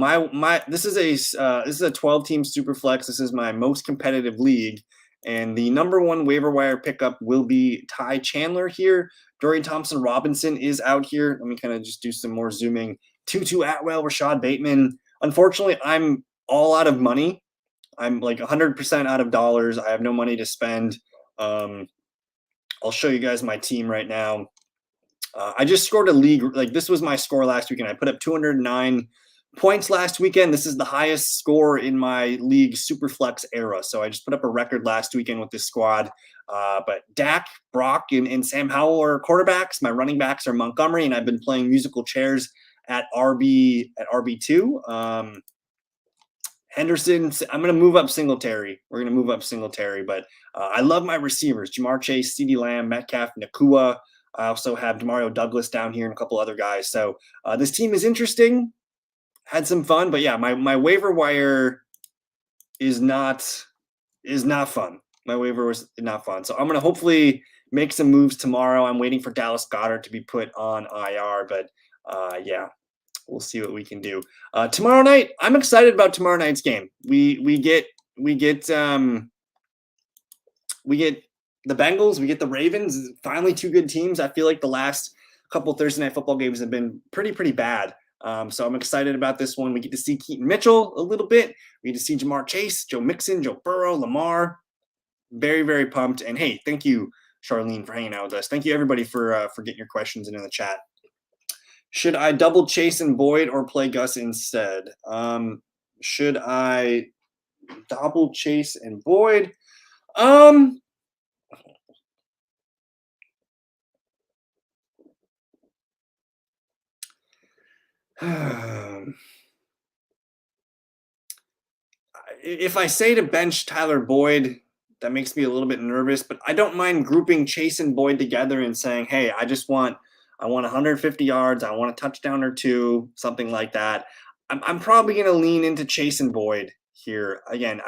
this is a 12-team super flex. This is my most competitive league, and the number one waiver wire pickup will be Ty Chandler here. Dorian Thompson-Robinson is out here. Let me kind of just do some more zooming. Tutu Atwell, Rashad Bateman. Unfortunately, I'm all out of money. I'm like 100% out of dollars. I have no money to spend. I'll show you guys my team right now. I just scored a league. Like this was my score last weekend. I put up 209 points last weekend. This is the highest score in my league Superflex era. So I just put up a record last weekend with this squad. But Dak, Brock, and Sam Howell are quarterbacks. My running backs are Montgomery, and I've been playing musical chairs at RB2. Henderson, I'm going to move up Singletary. We're going to move up Singletary, but I love my receivers: Jamar Chase, CeeDee Lamb, Metcalf, Nakua. I also have Demario Douglas down here and a couple other guys. So this team is interesting. Had some fun, but yeah, my waiver wire is not fun. My waiver was not fun. So I'm going to hopefully make some moves tomorrow. I'm waiting for Dallas Goedert to be put on IR, but yeah, we'll see what we can do. Tomorrow night, I'm excited about tomorrow night's game. We get the Bengals, we get the Ravens. Finally, two good teams. I feel like the last couple Thursday night football games have been pretty bad. So I'm excited about this one. We get to see Keaton Mitchell a little bit. We get to see Jamar Chase, Joe Mixon, Joe Burrow, Lamar. Very pumped. And hey, thank you, Charlene, for hanging out with us. Thank you everybody for getting your questions into the chat. Should I double Chase and Boyd or play Gus instead? Should I double Chase and Boyd? If I say to bench Tyler Boyd, that makes me a little bit nervous, but I don't mind grouping Chase and Boyd together and saying, hey, I want 150 yards. I want a touchdown or two, something like that. I'm probably going to lean into Chase and Boyd here. Again,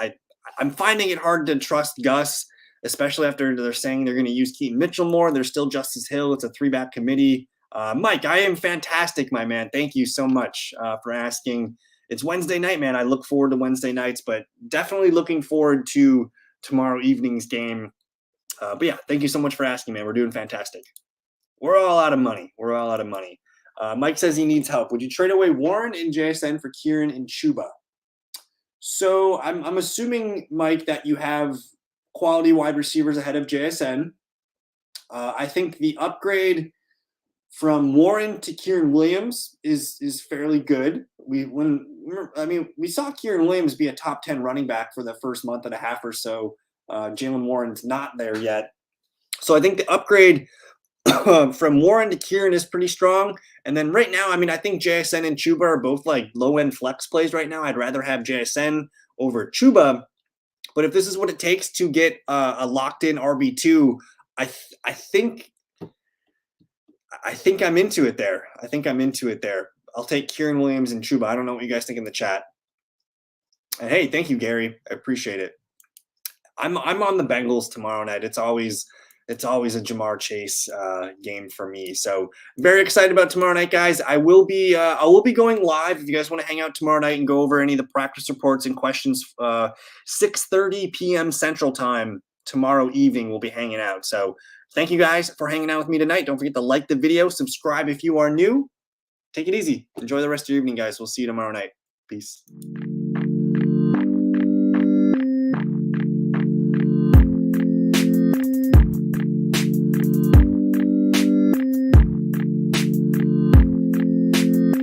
I'm finding it hard to trust Gus, especially after they're saying they're going to use Keaton Mitchell more. There's still Justice Hill. It's a 3-back committee. Mike, I am fantastic, my man. Thank you so much for asking. It's Wednesday night, man. I look forward to Wednesday nights, but definitely looking forward to tomorrow evening's game. But yeah, thank you so much for asking, man. We're doing fantastic. We're all out of money. Mike says he needs help. Would you trade away Warren and JSN for Kieran and Chuba? So I'm assuming, Mike, that you have quality wide receivers ahead of JSN. I think the upgrade from Warren to Kieran Williams is fairly good. We saw Kieran Williams be a top 10 running back for the first month and a half or so. Jaylen Warren's not there yet. So I think the upgrade from Warren to Kieran is pretty strong. And then right now, I think JSN and Chuba are both like low-end flex plays right now. I'd rather have JSN over Chuba. But if this is what it takes to get a locked-in RB2, I think I'm into it there. I'll take Kieran Williams and Chuba. I don't know what you guys think in the chat. And hey, thank you, Gary. I appreciate it. I'm on the Bengals tomorrow night. It's always a Jamar Chase game for me. So very excited about tomorrow night, guys. I will be going live if you guys want to hang out tomorrow night and go over any of the practice reports and questions. 6:30 p.m. Central Time tomorrow evening. We'll be hanging out. So thank you guys for hanging out with me tonight. Don't forget to like the video, subscribe if you are new. Take it easy. Enjoy the rest of your evening, guys. We'll see you tomorrow night. Peace.